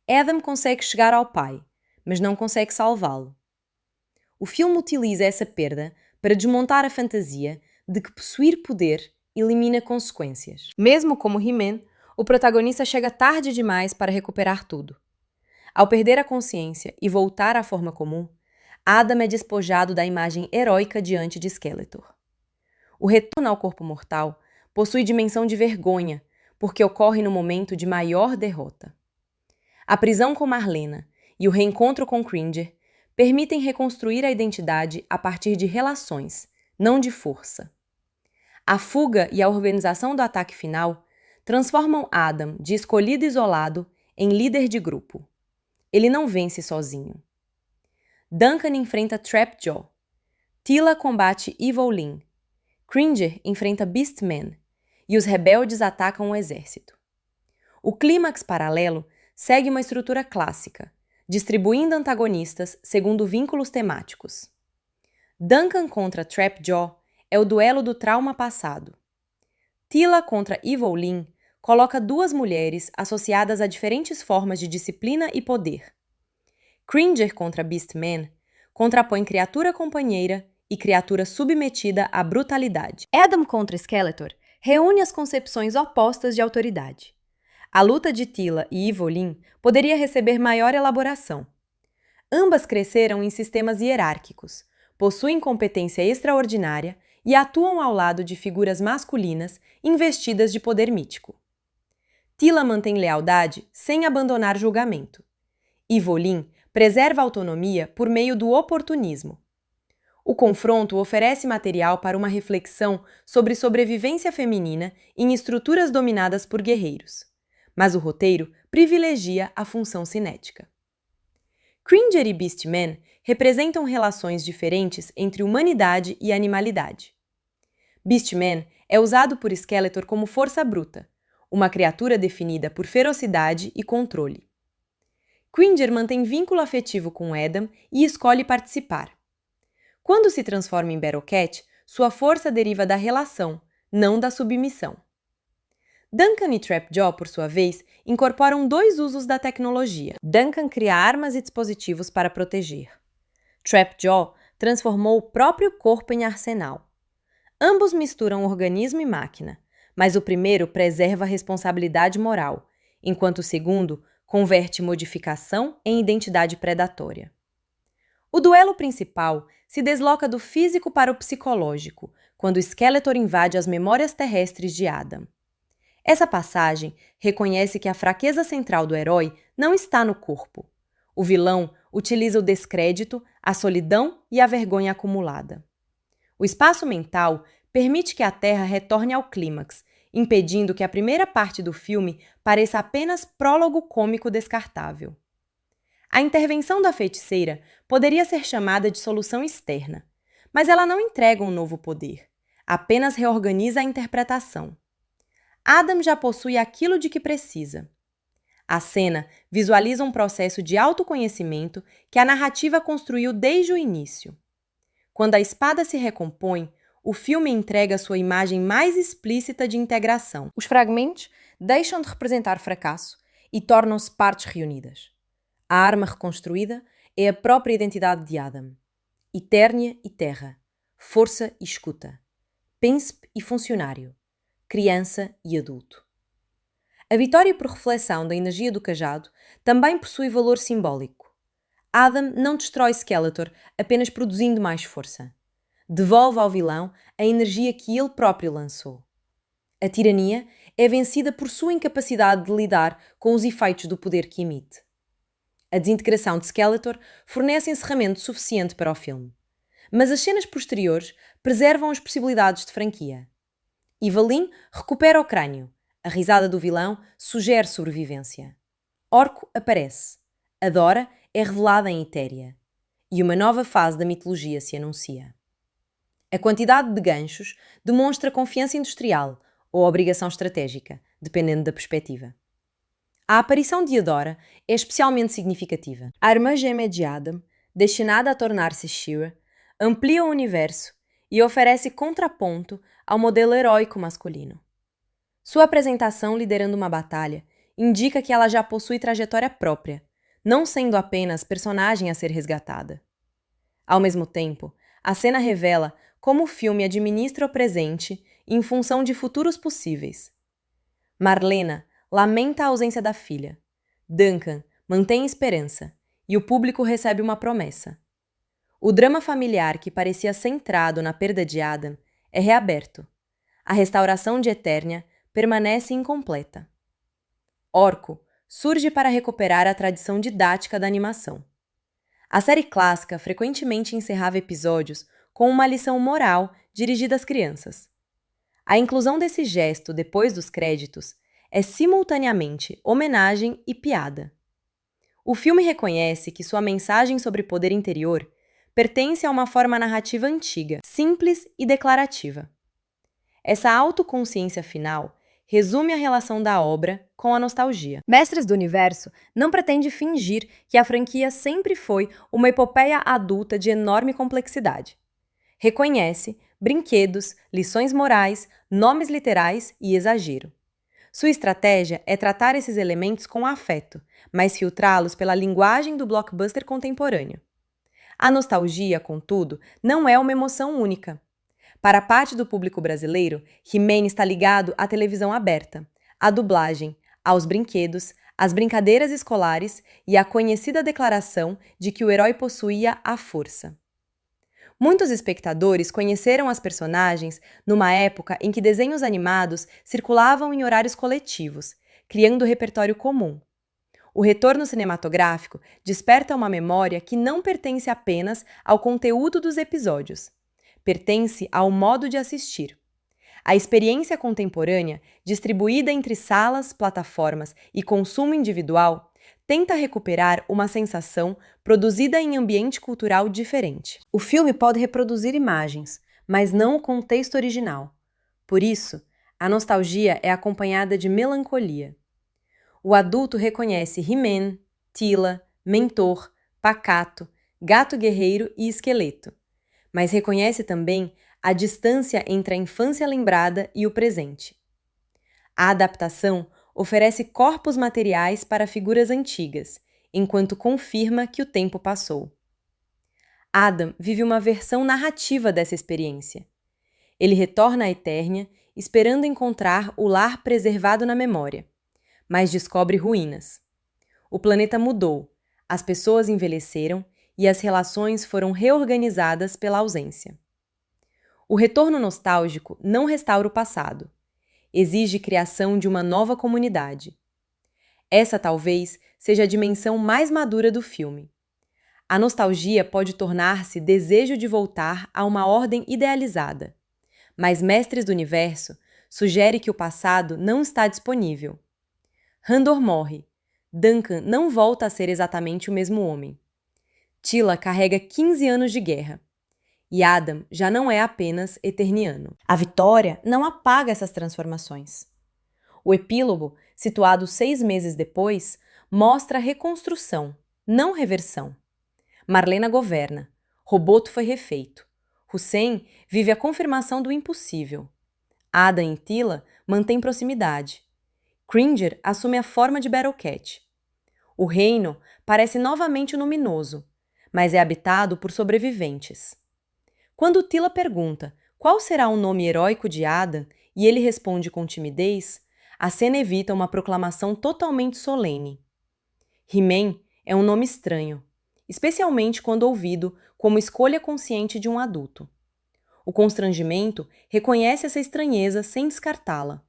Adam consegue chegar ao pai, mas não consegue salvá-lo. O filme utiliza essa perda para desmontar a fantasia de que possuir poder elimina consequências. Mesmo como He-Man, o protagonista chega tarde demais para recuperar tudo. Ao perder a consciência e voltar à forma comum, Adam é despojado da imagem heróica diante de Skeletor. O retorno ao corpo mortal possui dimensão de vergonha, porque ocorre no momento de maior derrota. A prisão com Marlena e o reencontro com Cringer permitem reconstruir a identidade a partir de relações, não de força. A fuga e a organização do ataque final transformam Adam de escolhido isolado em líder de grupo. Ele não vence sozinho. Duncan enfrenta Trapjaw. Teela combate Evil Lyn. Cringer enfrenta Beastman. E os rebeldes atacam o exército. O clímax paralelo segue uma estrutura clássica, distribuindo antagonistas segundo vínculos temáticos. Duncan contra Trapjaw é o duelo do trauma passado. Teela contra Evil Lyn coloca duas mulheres associadas a diferentes formas de disciplina e poder. Cringer contra Beastman contrapõe criatura companheira e criatura submetida à brutalidade. Adam contra Skeletor reúne as concepções opostas de autoridade. A luta de Teela e Evil Lyn poderia receber maior elaboração. Ambas cresceram em sistemas hierárquicos, possuem competência extraordinária e atuam ao lado de figuras masculinas investidas de poder mítico. Teela mantém lealdade sem abandonar julgamento. Evil Lyn preserva a autonomia por meio do oportunismo. O confronto oferece material para uma reflexão sobre sobrevivência feminina em estruturas dominadas por guerreiros, mas o roteiro privilegia a função cinética. Cringer e Beastman representam relações diferentes entre humanidade e animalidade. Beastman é usado por Skeletor como força bruta, uma criatura definida por ferocidade e controle. Cringer mantém vínculo afetivo com Adam e escolhe participar. Quando se transforma em Battlecat, sua força deriva da relação, não da submissão. Duncan e Trapjaw, por sua vez, incorporam dois usos da tecnologia. Duncan cria armas e dispositivos para proteger. Trapjaw transformou o próprio corpo em arsenal. Ambos misturam organismo e máquina, mas o primeiro preserva a responsabilidade moral, enquanto o segundo converte modificação em identidade predatória. O duelo principal se desloca do físico para o psicológico, quando Skeletor invade as memórias terrestres de Adam. Essa passagem reconhece que a fraqueza central do herói não está no corpo. O vilão utiliza o descrédito, a solidão e a vergonha acumulada. O espaço mental permite que a Terra retorne ao clímax, impedindo que a primeira parte do filme pareça apenas prólogo cômico descartável. A intervenção da feiticeira poderia ser chamada de solução externa, mas ela não entrega um novo poder, apenas reorganiza a interpretação. Adam já possui aquilo de que precisa. A cena visualiza um processo de autoconhecimento que a narrativa construiu desde o início. Quando a espada se recompõe, o filme entrega sua imagem mais explícita de integração. Os fragmentos deixam de representar fracasso e tornam-se partes reunidas. A arma reconstruída é a própria identidade de Adam. Eternia e terra, força e escuta, príncipe e funcionário, criança e adulto. A vitória por reflexão da energia do cajado também possui valor simbólico. Adam não destrói Skeletor apenas produzindo mais força. Devolve ao vilão a energia que ele próprio lançou. A tirania é vencida por sua incapacidade de lidar com os efeitos do poder que emite. A desintegração de Skeletor fornece encerramento suficiente para o filme. Mas as cenas posteriores preservam as possibilidades de franquia. Ivalin recupera o crânio. A risada do vilão sugere sobrevivência. Orco aparece. A Dora é revelada em Etéria. E uma nova fase da mitologia se anuncia. A quantidade de ganchos demonstra confiança industrial ou obrigação estratégica, dependendo da perspectiva. A aparição de Adora é especialmente significativa. A irmã gêmea de Adam, destinada a tornar-se She-Ra, amplia o universo e oferece contraponto ao modelo heróico masculino. Sua apresentação liderando uma batalha indica que ela já possui trajetória própria, não sendo apenas personagem a ser resgatada. Ao mesmo tempo, a cena revela como o filme administra o presente em função de futuros possíveis. Marlena lamenta a ausência da filha. Duncan mantém esperança e o público recebe uma promessa. O drama familiar que parecia centrado na perda de Adam é reaberto. A restauração de Eternia permanece incompleta. Orco surge para recuperar a tradição didática da animação. A série clássica frequentemente encerrava episódios com uma lição moral dirigida às crianças. A inclusão desse gesto depois dos créditos é simultaneamente homenagem e piada. O filme reconhece que sua mensagem sobre poder interior pertence a uma forma narrativa antiga, simples e declarativa. Essa autoconsciência final resume a relação da obra com a nostalgia. Mestres do Universo não pretende fingir que a franquia sempre foi uma epopeia adulta de enorme complexidade. Reconhece brinquedos, lições morais, nomes literais e exagero. Sua estratégia é tratar esses elementos com afeto, mas filtrá-los pela linguagem do blockbuster contemporâneo. A nostalgia, contudo, não é uma emoção única. Para parte do público brasileiro, He-Man está ligado à televisão aberta, à dublagem, aos brinquedos, às brincadeiras escolares e à conhecida declaração de que o herói possuía a força. Muitos espectadores conheceram as personagens numa época em que desenhos animados circulavam em horários coletivos, criando repertório comum. O retorno cinematográfico desperta uma memória que não pertence apenas ao conteúdo dos episódios. Pertence ao modo de assistir. A experiência contemporânea, distribuída entre salas, plataformas e consumo individual, tenta recuperar uma sensação produzida em ambiente cultural diferente. O filme pode reproduzir imagens, mas não o contexto original. Por isso, a nostalgia é acompanhada de melancolia. O adulto reconhece He-Man, Teela, Mentor, Pacato, Gato Guerreiro e Esqueleto, mas reconhece também a distância entre a infância lembrada e o presente. A adaptação oferece corpos materiais para figuras antigas, enquanto confirma que o tempo passou. Adam vive uma versão narrativa dessa experiência. Ele retorna à Eternia, esperando encontrar o lar preservado na memória, mas descobre ruínas. O planeta mudou, as pessoas envelheceram e as relações foram reorganizadas pela ausência. O retorno nostálgico não restaura o passado. Exige criação de uma nova comunidade. Essa talvez seja a dimensão mais madura do filme. A nostalgia pode tornar-se desejo de voltar a uma ordem idealizada, mas Mestres do Universo sugere que o passado não está disponível. Randor morre. Duncan não volta a ser exatamente o mesmo homem. Tila carrega 15 anos de guerra. E Adam já não é apenas eterniano. A vitória não apaga essas transformações. O epílogo, situado 6 meses depois, mostra reconstrução, não reversão. Marlena governa. Roboto foi refeito. Hussein vive a confirmação do impossível. Adam e Tila mantêm proximidade. Cringer assume a forma de Battlecat. O reino parece novamente luminoso, mas é habitado por sobreviventes. Quando Tila pergunta qual será o nome heróico de Adam e ele responde com timidez, a cena evita uma proclamação totalmente solene. He-Man é um nome estranho, especialmente quando ouvido como escolha consciente de um adulto. O constrangimento reconhece essa estranheza sem descartá-la.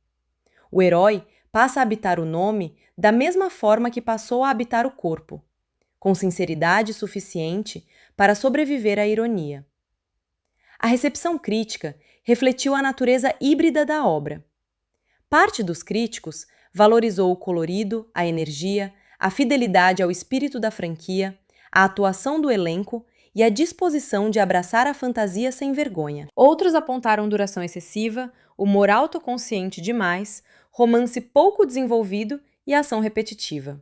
O herói passa a habitar o nome da mesma forma que passou a habitar o corpo, com sinceridade suficiente para sobreviver à ironia. A recepção crítica refletiu a natureza híbrida da obra. Parte dos críticos valorizou o colorido, a energia, a fidelidade ao espírito da franquia, a atuação do elenco e a disposição de abraçar a fantasia sem vergonha. Outros apontaram duração excessiva, humor autoconsciente demais, romance pouco desenvolvido e ação repetitiva.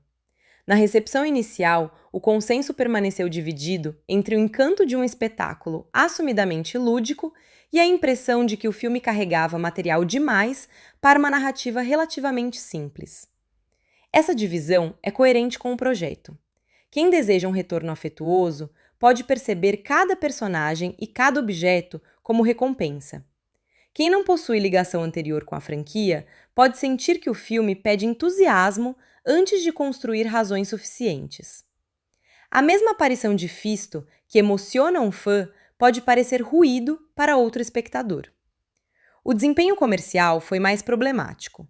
Na recepção inicial, o consenso permaneceu dividido entre o encanto de um espetáculo assumidamente lúdico e a impressão de que o filme carregava material demais para uma narrativa relativamente simples. Essa divisão é coerente com o projeto. Quem deseja um retorno afetuoso pode perceber cada personagem e cada objeto como recompensa. Quem não possui ligação anterior com a franquia pode sentir que o filme pede entusiasmo antes de construir razões suficientes. A mesma aparição de Fisto, que emociona um fã, pode parecer ruído para outro espectador. O desempenho comercial foi mais problemático.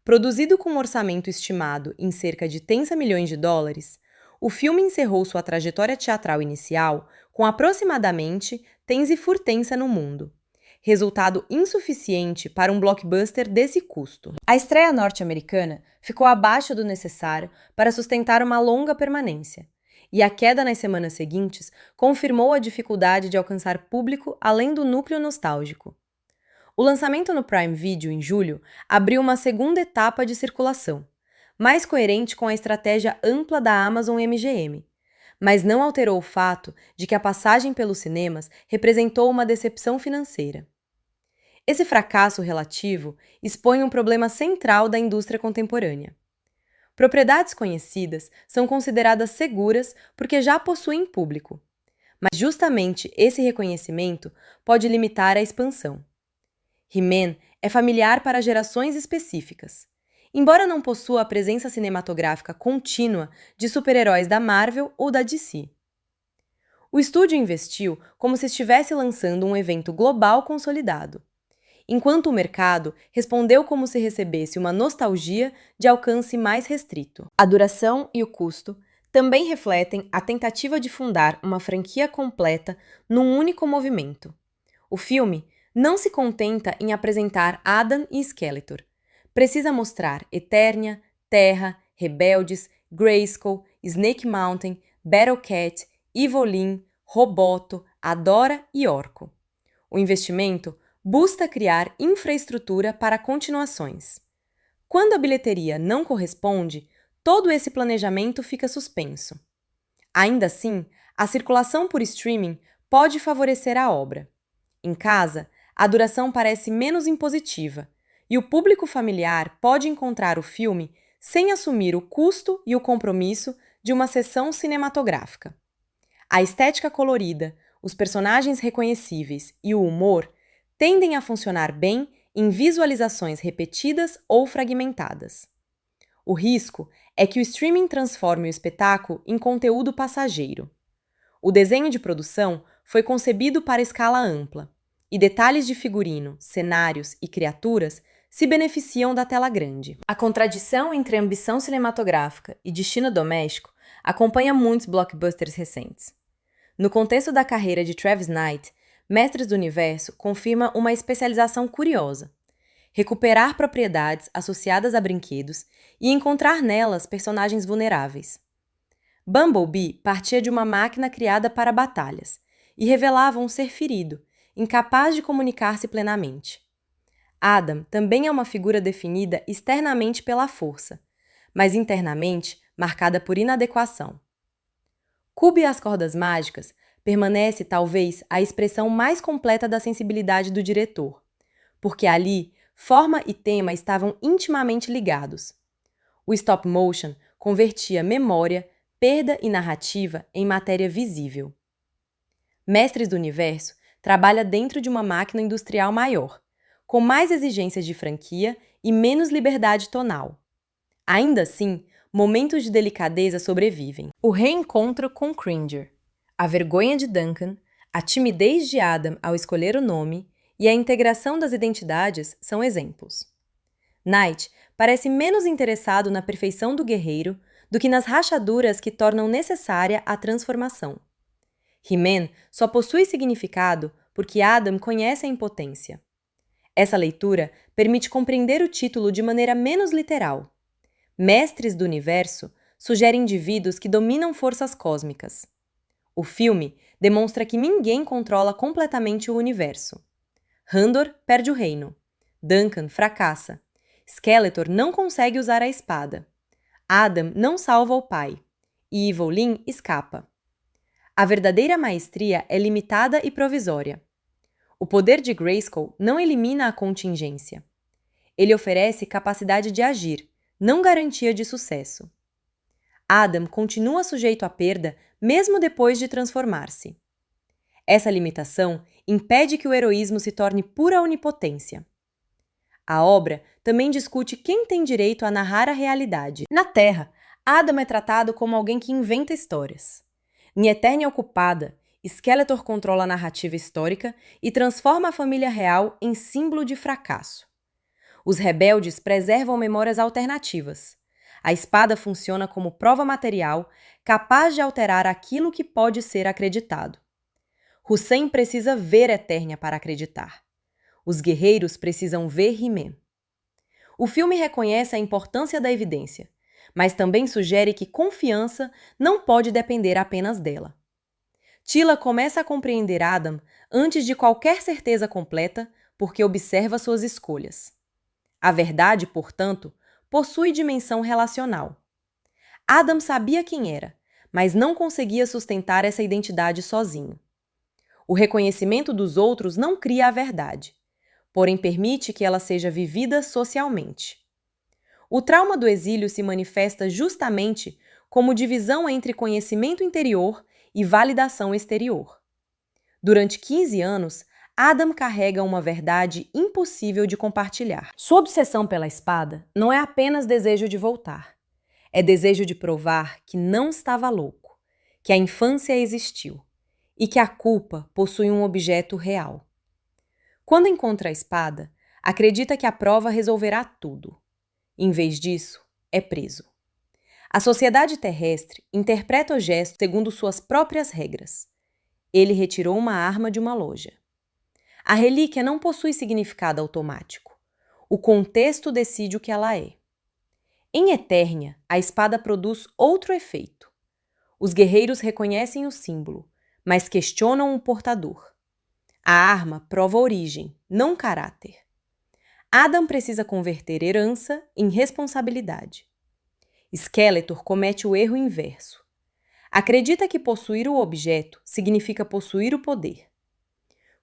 Produzido com um orçamento estimado em cerca de 30 milhões de dólares, o filme encerrou sua trajetória teatral inicial com aproximadamente tens e furtença no mundo, resultado insuficiente para um blockbuster desse custo. A estreia norte-americana ficou abaixo do necessário para sustentar uma longa permanência, e a queda nas semanas seguintes confirmou a dificuldade de alcançar público além do núcleo nostálgico. O lançamento no Prime Video em julho abriu uma segunda etapa de circulação, mais coerente com a estratégia ampla da Amazon MGM, mas não alterou o fato de que a passagem pelos cinemas representou uma decepção financeira. Esse fracasso relativo expõe um problema central da indústria contemporânea. Propriedades conhecidas são consideradas seguras porque já possuem público, mas justamente esse reconhecimento pode limitar a expansão. He-Man é familiar para gerações específicas, embora não possua a presença cinematográfica contínua de super-heróis da Marvel ou da DC. O estúdio investiu como se estivesse lançando um evento global consolidado, enquanto o mercado respondeu como se recebesse uma nostalgia de alcance mais restrito. A duração e o custo também refletem a tentativa de fundar uma franquia completa num único movimento. O filme não se contenta em apresentar Adam e Skeletor. Precisa mostrar Eternia, Terra, Rebeldes, Grayskull, Snake Mountain, Battlecat, Evolin, Roboto, Adora e Orko. O investimento busca criar infraestrutura para continuações. Quando a bilheteria não corresponde, todo esse planejamento fica suspenso. Ainda assim, a circulação por streaming pode favorecer a obra. Em casa, a duração parece menos impositiva, e o público familiar pode encontrar o filme sem assumir o custo e o compromisso de uma sessão cinematográfica. A estética colorida, os personagens reconhecíveis e o humor tendem a funcionar bem em visualizações repetidas ou fragmentadas. O risco é que o streaming transforme o espetáculo em conteúdo passageiro. O desenho de produção foi concebido para escala ampla, e detalhes de figurino, cenários e criaturas se beneficiam da tela grande. A contradição entre ambição cinematográfica e destino doméstico acompanha muitos blockbusters recentes. No contexto da carreira de Travis Knight, Mestres do Universo confirma uma especialização curiosa: recuperar propriedades associadas a brinquedos e encontrar nelas personagens vulneráveis. Bumblebee partia de uma máquina criada para batalhas e revelava um ser ferido, incapaz de comunicar-se plenamente. Adam também é uma figura definida externamente pela força, mas internamente marcada por inadequação. Cube e as Cordas Mágicas permanece talvez a expressão mais completa da sensibilidade do diretor, porque ali forma e tema estavam intimamente ligados. O stop motion convertia memória, perda e narrativa em matéria visível. Mestres do Universo trabalha dentro de uma máquina industrial maior, com mais exigências de franquia e menos liberdade tonal. Ainda assim, momentos de delicadeza sobrevivem. O reencontro com Cringer, a vergonha de Duncan, a timidez de Adam ao escolher o nome e a integração das identidades são exemplos. Knight parece menos interessado na perfeição do guerreiro do que nas rachaduras que tornam necessária a transformação. He-Man só possui significado porque Adam conhece a impotência. Essa leitura permite compreender o título de maneira menos literal. Mestres do Universo sugere indivíduos que dominam forças cósmicas. O filme demonstra que ninguém controla completamente o universo. Randor perde o reino. Duncan fracassa. Skeletor não consegue usar a espada. Adam não salva o pai. E Evelyn escapa. A verdadeira maestria é limitada e provisória. O poder de Grayskull não elimina a contingência. Ele oferece capacidade de agir, não garantia de sucesso. Adam continua sujeito à perda mesmo depois de transformar-se. Essa limitação impede que o heroísmo se torne pura onipotência. A obra também discute quem tem direito a narrar a realidade. Na Terra, Adam é tratado como alguém que inventa histórias. Em Eternia Ocupada, Skeletor controla a narrativa histórica e transforma a família real em símbolo de fracasso. Os rebeldes preservam memórias alternativas. A espada funciona como prova material capaz de alterar aquilo que pode ser acreditado. Hussein precisa ver Eternia para acreditar. Os guerreiros precisam ver He-Man. O filme reconhece a importância da evidência, mas também sugere que confiança não pode depender apenas dela. Tila começa a compreender Adam antes de qualquer certeza completa, porque observa suas escolhas. A verdade, portanto, possui dimensão relacional. Adam sabia quem era, mas não conseguia sustentar essa identidade sozinho. O reconhecimento dos outros não cria a verdade, porém permite que ela seja vivida socialmente. O trauma do exílio se manifesta justamente como divisão entre conhecimento interior e validação exterior. Durante 15 anos, Adam carrega uma verdade impossível de compartilhar. Sua obsessão pela espada não é apenas desejo de voltar. É desejo de provar que não estava louco, que a infância existiu e que a culpa possui um objeto real. Quando encontra a espada, acredita que a prova resolverá tudo. Em vez disso, é preso. A sociedade terrestre interpreta o gesto segundo suas próprias regras. Ele retirou uma arma de uma loja. A relíquia não possui significado automático. O contexto decide o que ela é. Em Eternia, a espada produz outro efeito. Os guerreiros reconhecem o símbolo, mas questionam o portador. A arma prova origem, não caráter. Adam precisa converter herança em responsabilidade. Skeletor comete o erro inverso. Acredita que possuir o objeto significa possuir o poder.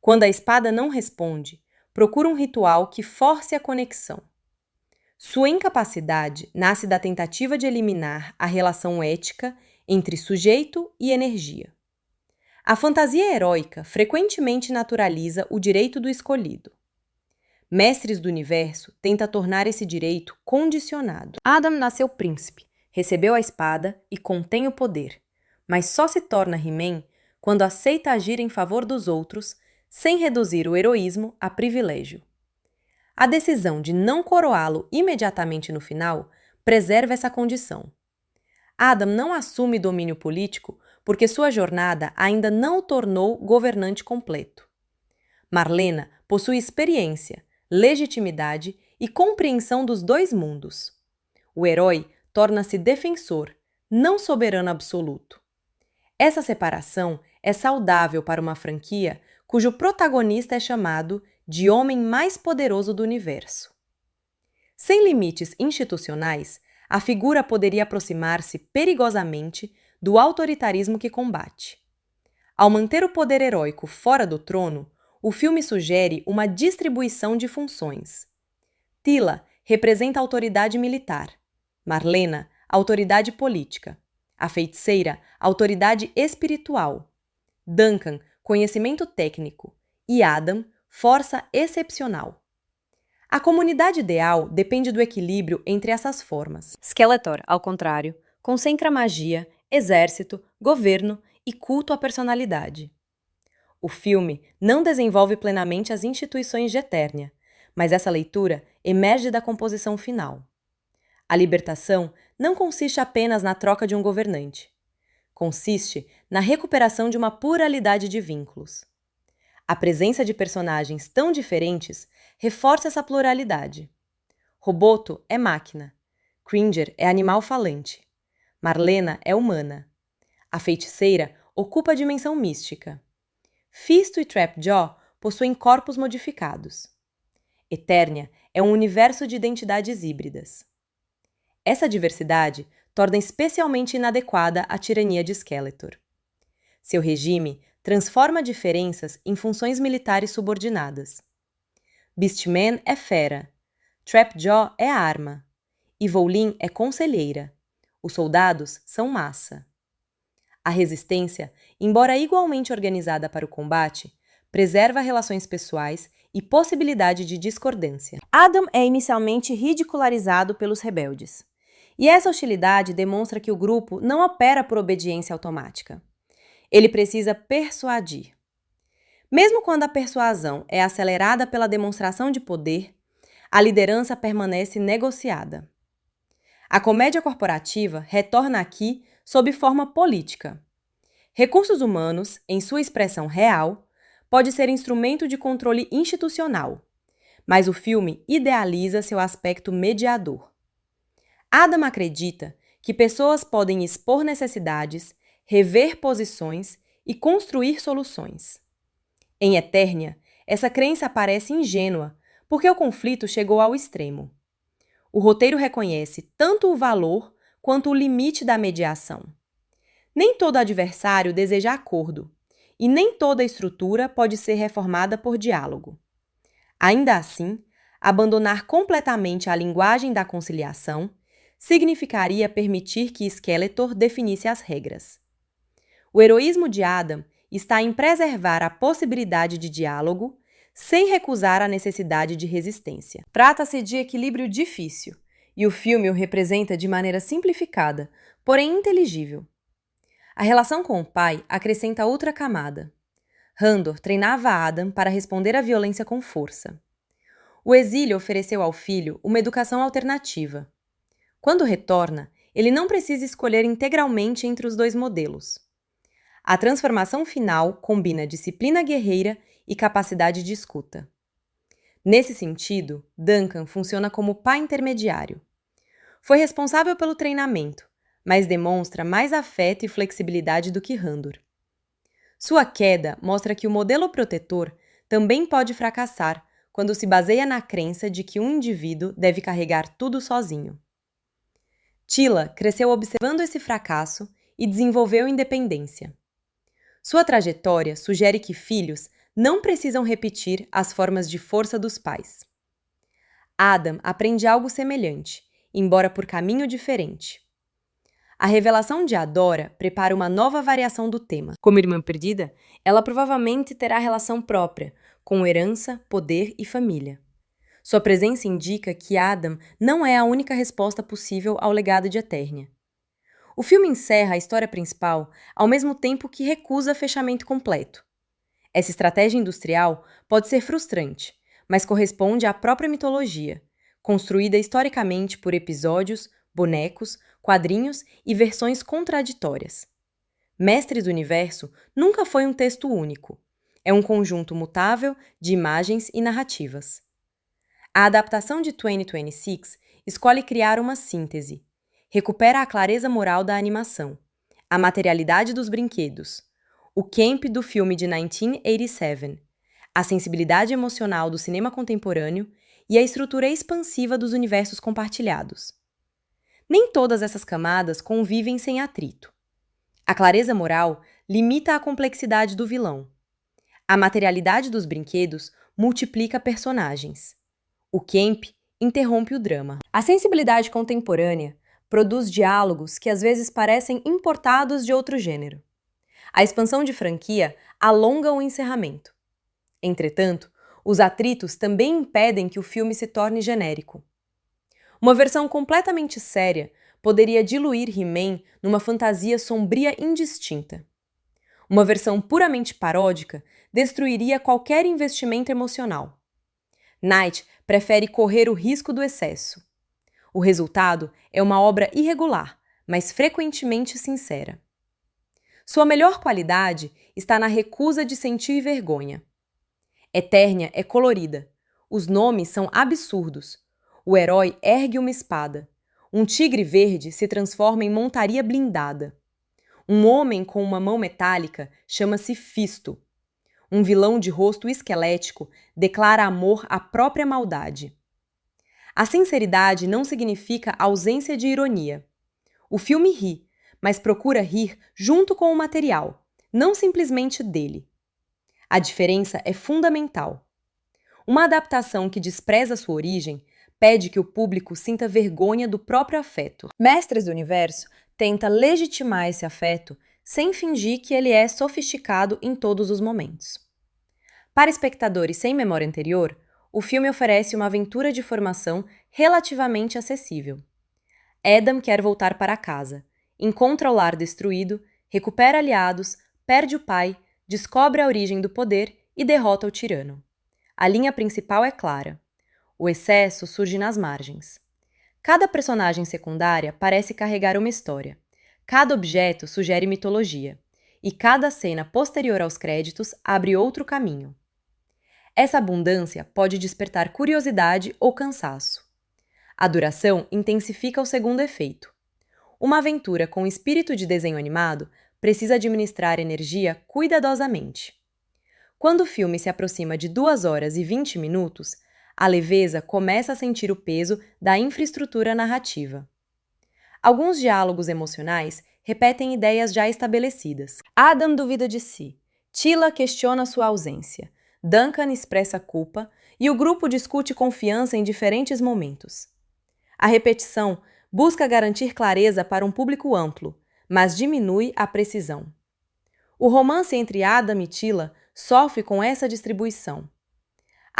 Quando a espada não responde, procura um ritual que force a conexão. Sua incapacidade nasce da tentativa de eliminar a relação ética entre sujeito e energia. A fantasia heróica frequentemente naturaliza o direito do escolhido. Mestres do Universo tenta tornar esse direito condicionado. Adam nasceu príncipe, recebeu a espada e contém o poder, mas só se torna He-Man quando aceita agir em favor dos outros, sem reduzir o heroísmo a privilégio. A decisão de não coroá-lo imediatamente no final preserva essa condição. Adam não assume domínio político porque sua jornada ainda não o tornou governante completo. Marlena possui experiência, legitimidade e compreensão dos dois mundos. O herói torna-se defensor, não soberano absoluto. Essa separação é saudável para uma franquia cujo protagonista é chamado de homem mais poderoso do universo. Sem limites institucionais, a figura poderia aproximar-se perigosamente do autoritarismo que combate. Ao manter o poder heróico fora do trono, o filme sugere uma distribuição de funções. Teela representa a autoridade militar, Marlena, a autoridade política, a feiticeira, a autoridade espiritual, Duncan, conhecimento técnico e Adam, força excepcional. A comunidade ideal depende do equilíbrio entre essas formas. Skeletor, ao contrário, concentra magia, exército, governo e culto à personalidade. O filme não desenvolve plenamente as instituições de Eternia, mas essa leitura emerge da composição final. A libertação não consiste apenas na troca de um governante. Consiste na recuperação de uma pluralidade de vínculos. A presença de personagens tão diferentes reforça essa pluralidade. Roboto é máquina, Cringer é animal falante, Marlena é humana. A feiticeira ocupa a dimensão mística. Fisto e Trapjaw possuem corpos modificados. Eternia é um universo de identidades híbridas. Essa diversidade torna especialmente inadequada a tirania de Skeletor. Seu regime transforma diferenças em funções militares subordinadas. Beastman é fera, Trapjaw é arma, Evolin é conselheira, os soldados são massa. A resistência, embora igualmente organizada para o combate, preserva relações pessoais e possibilidade de discordância. Adam é inicialmente ridicularizado pelos rebeldes. E essa hostilidade demonstra que o grupo não opera por obediência automática. Ele precisa persuadir. Mesmo quando a persuasão é acelerada pela demonstração de poder, a liderança permanece negociada. A comédia corporativa retorna aqui sob forma política. Recursos humanos, em sua expressão real, pode ser instrumento de controle institucional, mas o filme idealiza seu aspecto mediador. Adam acredita que pessoas podem expor necessidades, rever posições e construir soluções. Em Eternia, essa crença parece ingênua, porque o conflito chegou ao extremo. O roteiro reconhece tanto o valor quanto o limite da mediação. Nem todo adversário deseja acordo, e nem toda estrutura pode ser reformada por diálogo. Ainda assim, abandonar completamente a linguagem da conciliação significaria permitir que Skeletor definisse as regras. O heroísmo de Adam está em preservar a possibilidade de diálogo sem recusar a necessidade de resistência. Trata-se de equilíbrio difícil, e o filme o representa de maneira simplificada, porém inteligível. A relação com o pai acrescenta outra camada. Randor treinava Adam para responder à violência com força. O exílio ofereceu ao filho uma educação alternativa. Quando retorna, ele não precisa escolher integralmente entre os dois modelos. A transformação final combina disciplina guerreira e capacidade de escuta. Nesse sentido, Duncan funciona como pai intermediário. Foi responsável pelo treinamento, mas demonstra mais afeto e flexibilidade do que Randor. Sua queda mostra que o modelo protetor também pode fracassar quando se baseia na crença de que um indivíduo deve carregar tudo sozinho. Teela cresceu observando esse fracasso e desenvolveu independência. Sua trajetória sugere que filhos não precisam repetir as formas de força dos pais. Adam aprende algo semelhante, embora por caminho diferente. A revelação de Adora prepara uma nova variação do tema. Como irmã perdida, ela provavelmente terá relação própria, com herança, poder e família. Sua presença indica que Adam não é a única resposta possível ao legado de Eternia. O filme encerra a história principal ao mesmo tempo que recusa fechamento completo. Essa estratégia industrial pode ser frustrante, mas corresponde à própria mitologia, construída historicamente por episódios, bonecos, quadrinhos e versões contraditórias. Mestres do Universo nunca foi um texto único. É um conjunto mutável de imagens e narrativas. A adaptação de 2026 escolhe criar uma síntese. Recupera a clareza moral da animação, a materialidade dos brinquedos, o camp do filme de 1987, a sensibilidade emocional do cinema contemporâneo e a estrutura expansiva dos universos compartilhados. Nem todas essas camadas convivem sem atrito. A clareza moral limita a complexidade do vilão. A materialidade dos brinquedos multiplica personagens. O camp interrompe o drama. A sensibilidade contemporânea produz diálogos que às vezes parecem importados de outro gênero. A expansão de franquia alonga o encerramento. Entretanto, os atritos também impedem que o filme se torne genérico. Uma versão completamente séria poderia diluir He-Man numa fantasia sombria indistinta. Uma versão puramente paródica destruiria qualquer investimento emocional. Knight prefere correr o risco do excesso. O resultado é uma obra irregular, mas frequentemente sincera. Sua melhor qualidade está na recusa de sentir vergonha. Eternia é colorida. Os nomes são absurdos. O herói ergue uma espada. Um tigre verde se transforma em montaria blindada. Um homem com uma mão metálica chama-se Fisto. Um vilão de rosto esquelético declara amor à própria maldade. A sinceridade não significa ausência de ironia. O filme ri, mas procura rir junto com o material, não simplesmente dele. A diferença é fundamental. Uma adaptação que despreza sua origem pede que o público sinta vergonha do próprio afeto. Mestres do Universo tenta legitimar esse afeto sem fingir que ele é sofisticado em todos os momentos. Para espectadores sem memória anterior, o filme oferece uma aventura de formação relativamente acessível. Adam quer voltar para casa, encontra o lar destruído, recupera aliados, perde o pai, descobre a origem do poder e derrota o tirano. A linha principal é clara. O excesso surge nas margens. Cada personagem secundária parece carregar uma história. Cada objeto sugere mitologia. E cada cena posterior aos créditos abre outro caminho. Essa abundância pode despertar curiosidade ou cansaço. A duração intensifica o segundo efeito. Uma aventura com espírito de desenho animado precisa administrar energia cuidadosamente. Quando o filme se aproxima de 2 horas e 20 minutos, a leveza começa a sentir o peso da infraestrutura narrativa. Alguns diálogos emocionais repetem ideias já estabelecidas. Adam duvida de si, Tila questiona sua ausência, Duncan expressa culpa e o grupo discute confiança em diferentes momentos. A repetição busca garantir clareza para um público amplo, mas diminui a precisão. O romance entre Adam e Tila sofre com essa distribuição.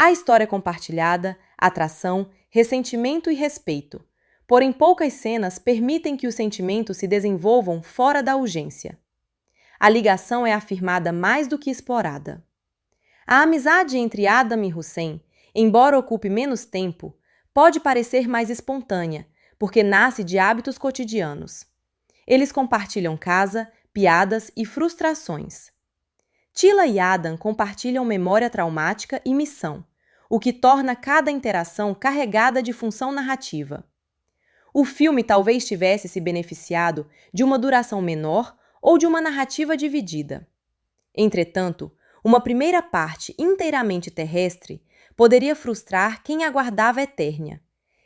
Há história compartilhada, atração, ressentimento e respeito, porém poucas cenas permitem que os sentimentos se desenvolvam fora da urgência. A ligação é afirmada mais do que explorada. A amizade entre Adam e Hussein, embora ocupe menos tempo, pode parecer mais espontânea, porque nasce de hábitos cotidianos. Eles compartilham casa, piadas e frustrações. Tila e Adam compartilham memória traumática e missão, o que torna cada interação carregada de função narrativa. O filme talvez tivesse se beneficiado de uma duração menor ou de uma narrativa dividida. Entretanto, uma primeira parte inteiramente terrestre poderia frustrar quem aguardava Eternia,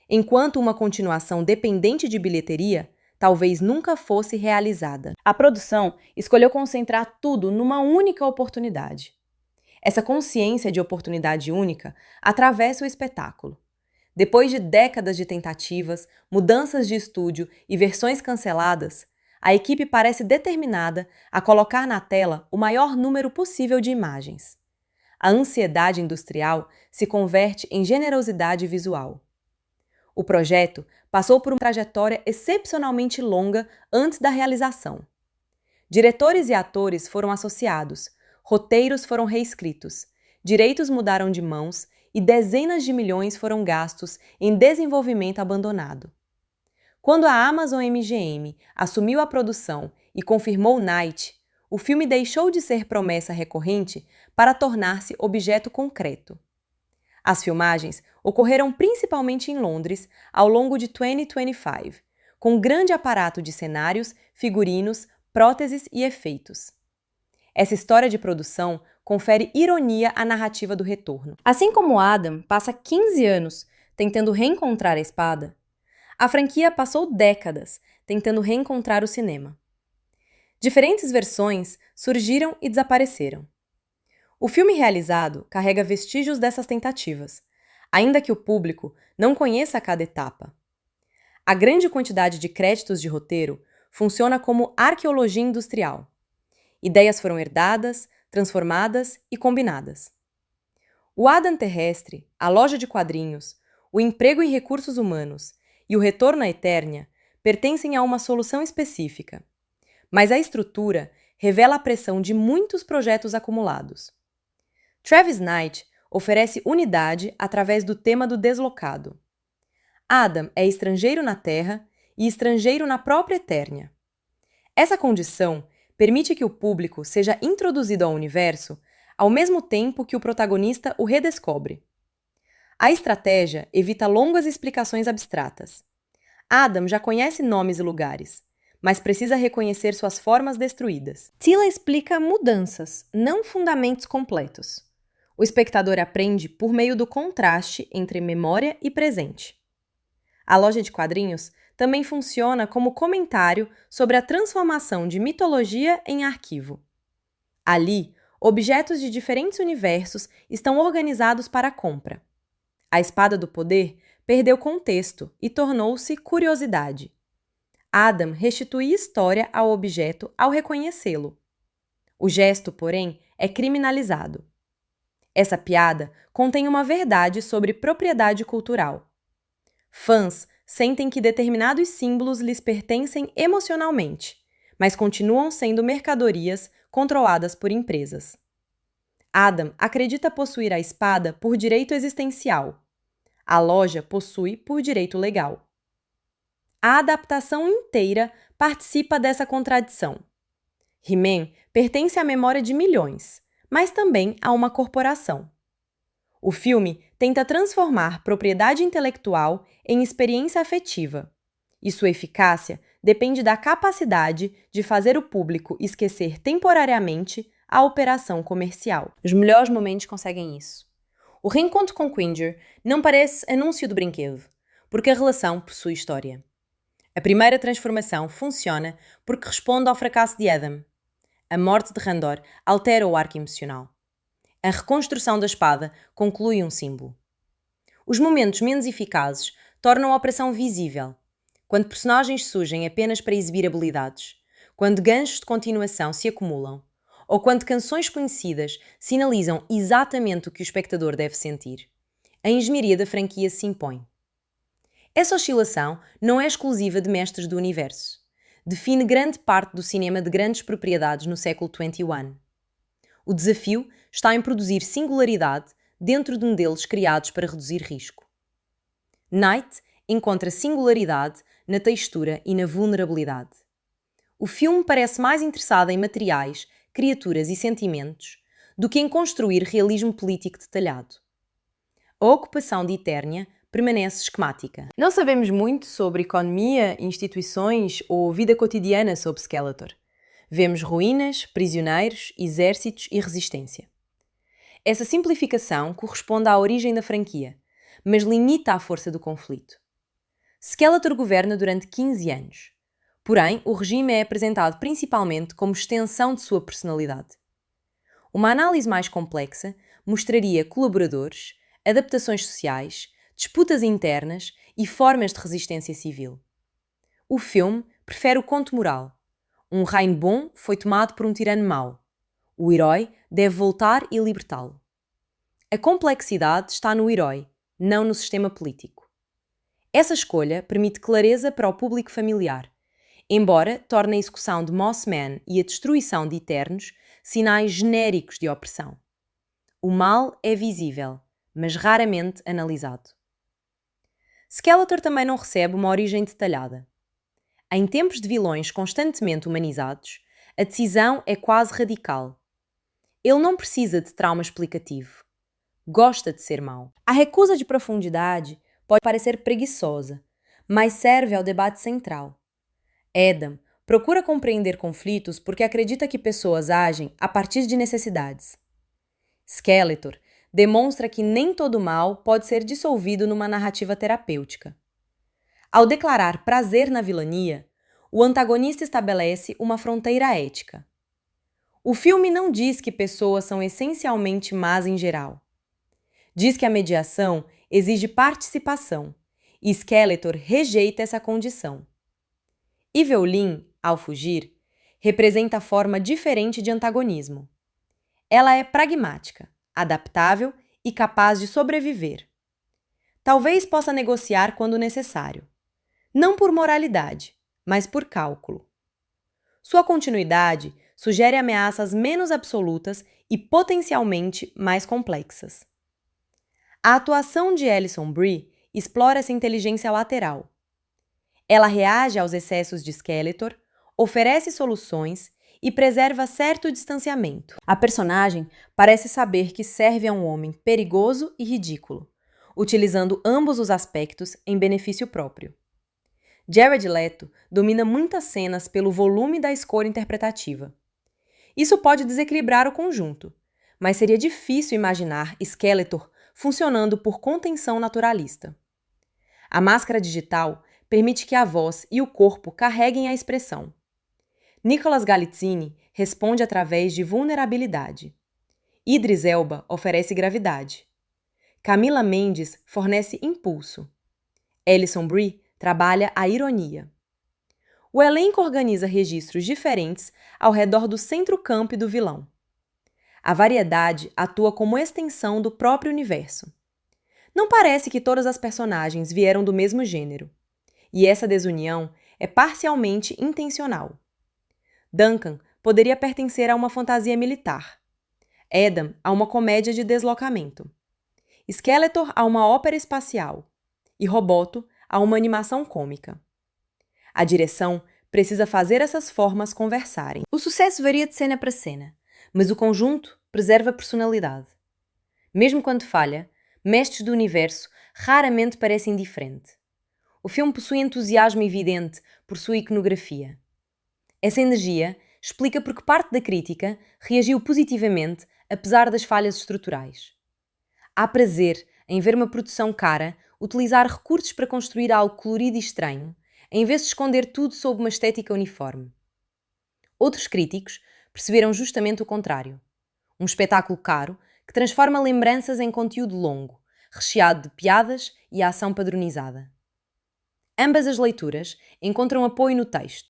enquanto uma continuação dependente de bilheteria talvez nunca fosse realizada. A produção escolheu concentrar tudo numa única oportunidade. Essa consciência de oportunidade única atravessa o espetáculo. Depois de décadas de tentativas, mudanças de estúdio e versões canceladas, a equipe parece determinada a colocar na tela o maior número possível de imagens. A ansiedade industrial se converte em generosidade visual. O projeto passou por uma trajetória excepcionalmente longa antes da realização. Diretores e atores foram associados, roteiros foram reescritos, direitos mudaram de mãos e dezenas de milhões foram gastos em desenvolvimento abandonado. Quando a Amazon MGM assumiu a produção e confirmou Night, o filme deixou de ser promessa recorrente para tornar-se objeto concreto. As filmagens ocorreram principalmente em Londres ao longo de 2025, com grande aparato de cenários, figurinos, próteses e efeitos. Essa história de produção confere ironia à narrativa do retorno. Assim como Adam passa 15 anos tentando reencontrar a espada, a franquia passou décadas tentando reencontrar o cinema. Diferentes versões surgiram e desapareceram. O filme realizado carrega vestígios dessas tentativas, ainda que o público não conheça cada etapa. A grande quantidade de créditos de roteiro funciona como arqueologia industrial. Ideias foram herdadas, transformadas e combinadas. O Adam terrestre, a loja de quadrinhos, o emprego em recursos humanos e o retorno à Eternia pertencem a uma solução específica, mas a estrutura revela a pressão de muitos projetos acumulados. Travis Knight oferece unidade através do tema do deslocado. Adam é estrangeiro na Terra e estrangeiro na própria Eternia. Essa condição permite que o público seja introduzido ao universo ao mesmo tempo que o protagonista o redescobre. A estratégia evita longas explicações abstratas. Adam já conhece nomes e lugares, mas precisa reconhecer suas formas destruídas. Tila explica mudanças, não fundamentos completos. O espectador aprende por meio do contraste entre memória e presente. A loja de quadrinhos também funciona como comentário sobre a transformação de mitologia em arquivo. Ali, objetos de diferentes universos estão organizados para a compra. A espada do poder perdeu contexto e tornou-se curiosidade. Adam restitui história ao objeto ao reconhecê-lo. O gesto, porém, é criminalizado. Essa piada contém uma verdade sobre propriedade cultural. Fãs sentem que determinados símbolos lhes pertencem emocionalmente, mas continuam sendo mercadorias controladas por empresas. Adam acredita possuir a espada por direito existencial. A loja possui por direito legal. A adaptação inteira participa dessa contradição. He-Man pertence à memória de milhões, mas também a uma corporação. O filme tenta transformar propriedade intelectual em experiência afetiva, e sua eficácia depende da capacidade de fazer o público esquecer temporariamente a operação comercial. Os melhores momentos conseguem isso. O reencontro com Cringer não parece anúncio do brinquedo, porque a relação possui história. A primeira transformação funciona porque responde ao fracasso de Adam. A morte de Randor altera o arco emocional. A reconstrução da espada conclui um símbolo. Os momentos menos eficazes tornam a operação visível, quando personagens surgem apenas para exibir habilidades, quando ganchos de continuação se acumulam, ou quando canções conhecidas sinalizam exatamente o que o espectador deve sentir. A engenharia da franquia se impõe. Essa oscilação não é exclusiva de mestres do universo. Define grande parte do cinema de grandes propriedades no século XXI. O desafio está em produzir singularidade dentro de modelos criados para reduzir risco. Night encontra singularidade na textura e na vulnerabilidade. O filme parece mais interessado em materiais, criaturas e sentimentos do que em construir realismo político detalhado. A ocupação de Eternia permanece esquemática. Não sabemos muito sobre economia, instituições ou vida cotidiana sob Skeletor. Vemos ruínas, prisioneiros, exércitos e resistência. Essa simplificação corresponde à origem da franquia, mas limita a força do conflito. Skeletor governa durante 15 anos. Porém, o regime é apresentado principalmente como extensão de sua personalidade. Uma análise mais complexa mostraria colaboradores, adaptações sociais, disputas internas e formas de resistência civil. O filme prefere o conto moral, um reino bom foi tomado por um tirano mau. O herói deve voltar e libertá-lo. A complexidade está no herói, não no sistema político. Essa escolha permite clareza para o público familiar, embora torne a execução de Mossman e a destruição de Eternos sinais genéricos de opressão. O mal é visível, mas raramente analisado. Skeletor também não recebe uma origem detalhada. Em tempos de vilões constantemente humanizados, a decisão é quase radical. Ele não precisa de trauma explicativo. Gosta de ser mau. A recusa de profundidade pode parecer preguiçosa, mas serve ao debate central. Adam procura compreender conflitos porque acredita que pessoas agem a partir de necessidades. Skeletor demonstra que nem todo mal pode ser dissolvido numa narrativa terapêutica. Ao declarar prazer na vilania, o antagonista estabelece uma fronteira ética. O filme não diz que pessoas são essencialmente más em geral. Diz que a mediação exige participação, e Skeletor rejeita essa condição. Evelyn, ao fugir, representa a forma diferente de antagonismo. Ela é pragmática, adaptável e capaz de sobreviver. Talvez possa negociar quando necessário. Não por moralidade, mas por cálculo. Sua continuidade sugere ameaças menos absolutas e potencialmente mais complexas. A atuação de Alison Brie explora essa inteligência lateral. Ela reage aos excessos de Skeletor, oferece soluções e preserva certo distanciamento. A personagem parece saber que serve a um homem perigoso e ridículo, utilizando ambos os aspectos em benefício próprio. Jared Leto domina muitas cenas pelo volume da escolha interpretativa. Isso pode desequilibrar o conjunto, mas seria difícil imaginar Skeletor funcionando por contenção naturalista. A máscara digital permite que a voz e o corpo carreguem a expressão. Nicholas Galitzine responde através de vulnerabilidade. Idris Elba oferece gravidade. Camila Mendes fornece impulso. Alison Brie trabalha a ironia. O elenco organiza registros diferentes ao redor do centro-campo e do vilão. A variedade atua como extensão do próprio universo. Não parece que todas as personagens vieram do mesmo gênero, e essa desunião é parcialmente intencional. Duncan poderia pertencer a uma fantasia militar, Adam a uma comédia de deslocamento, Skeletor a uma ópera espacial e Roboto a uma animação cômica. A direção precisa fazer essas formas conversarem. O sucesso varia de cena para cena, mas o conjunto preserva a personalidade. Mesmo quando falha, Mestres do Universo raramente parece indiferente. O filme possui entusiasmo evidente por sua iconografia. Essa energia explica por que parte da crítica reagiu positivamente apesar das falhas estruturais. Há prazer em ver uma produção cara utilizar recursos para construir algo colorido e estranho, em vez de esconder tudo sob uma estética uniforme. Outros críticos perceberam justamente o contrário. Um espetáculo caro que transforma lembranças em conteúdo longo, recheado de piadas e ação padronizada. Ambas as leituras encontram apoio no texto.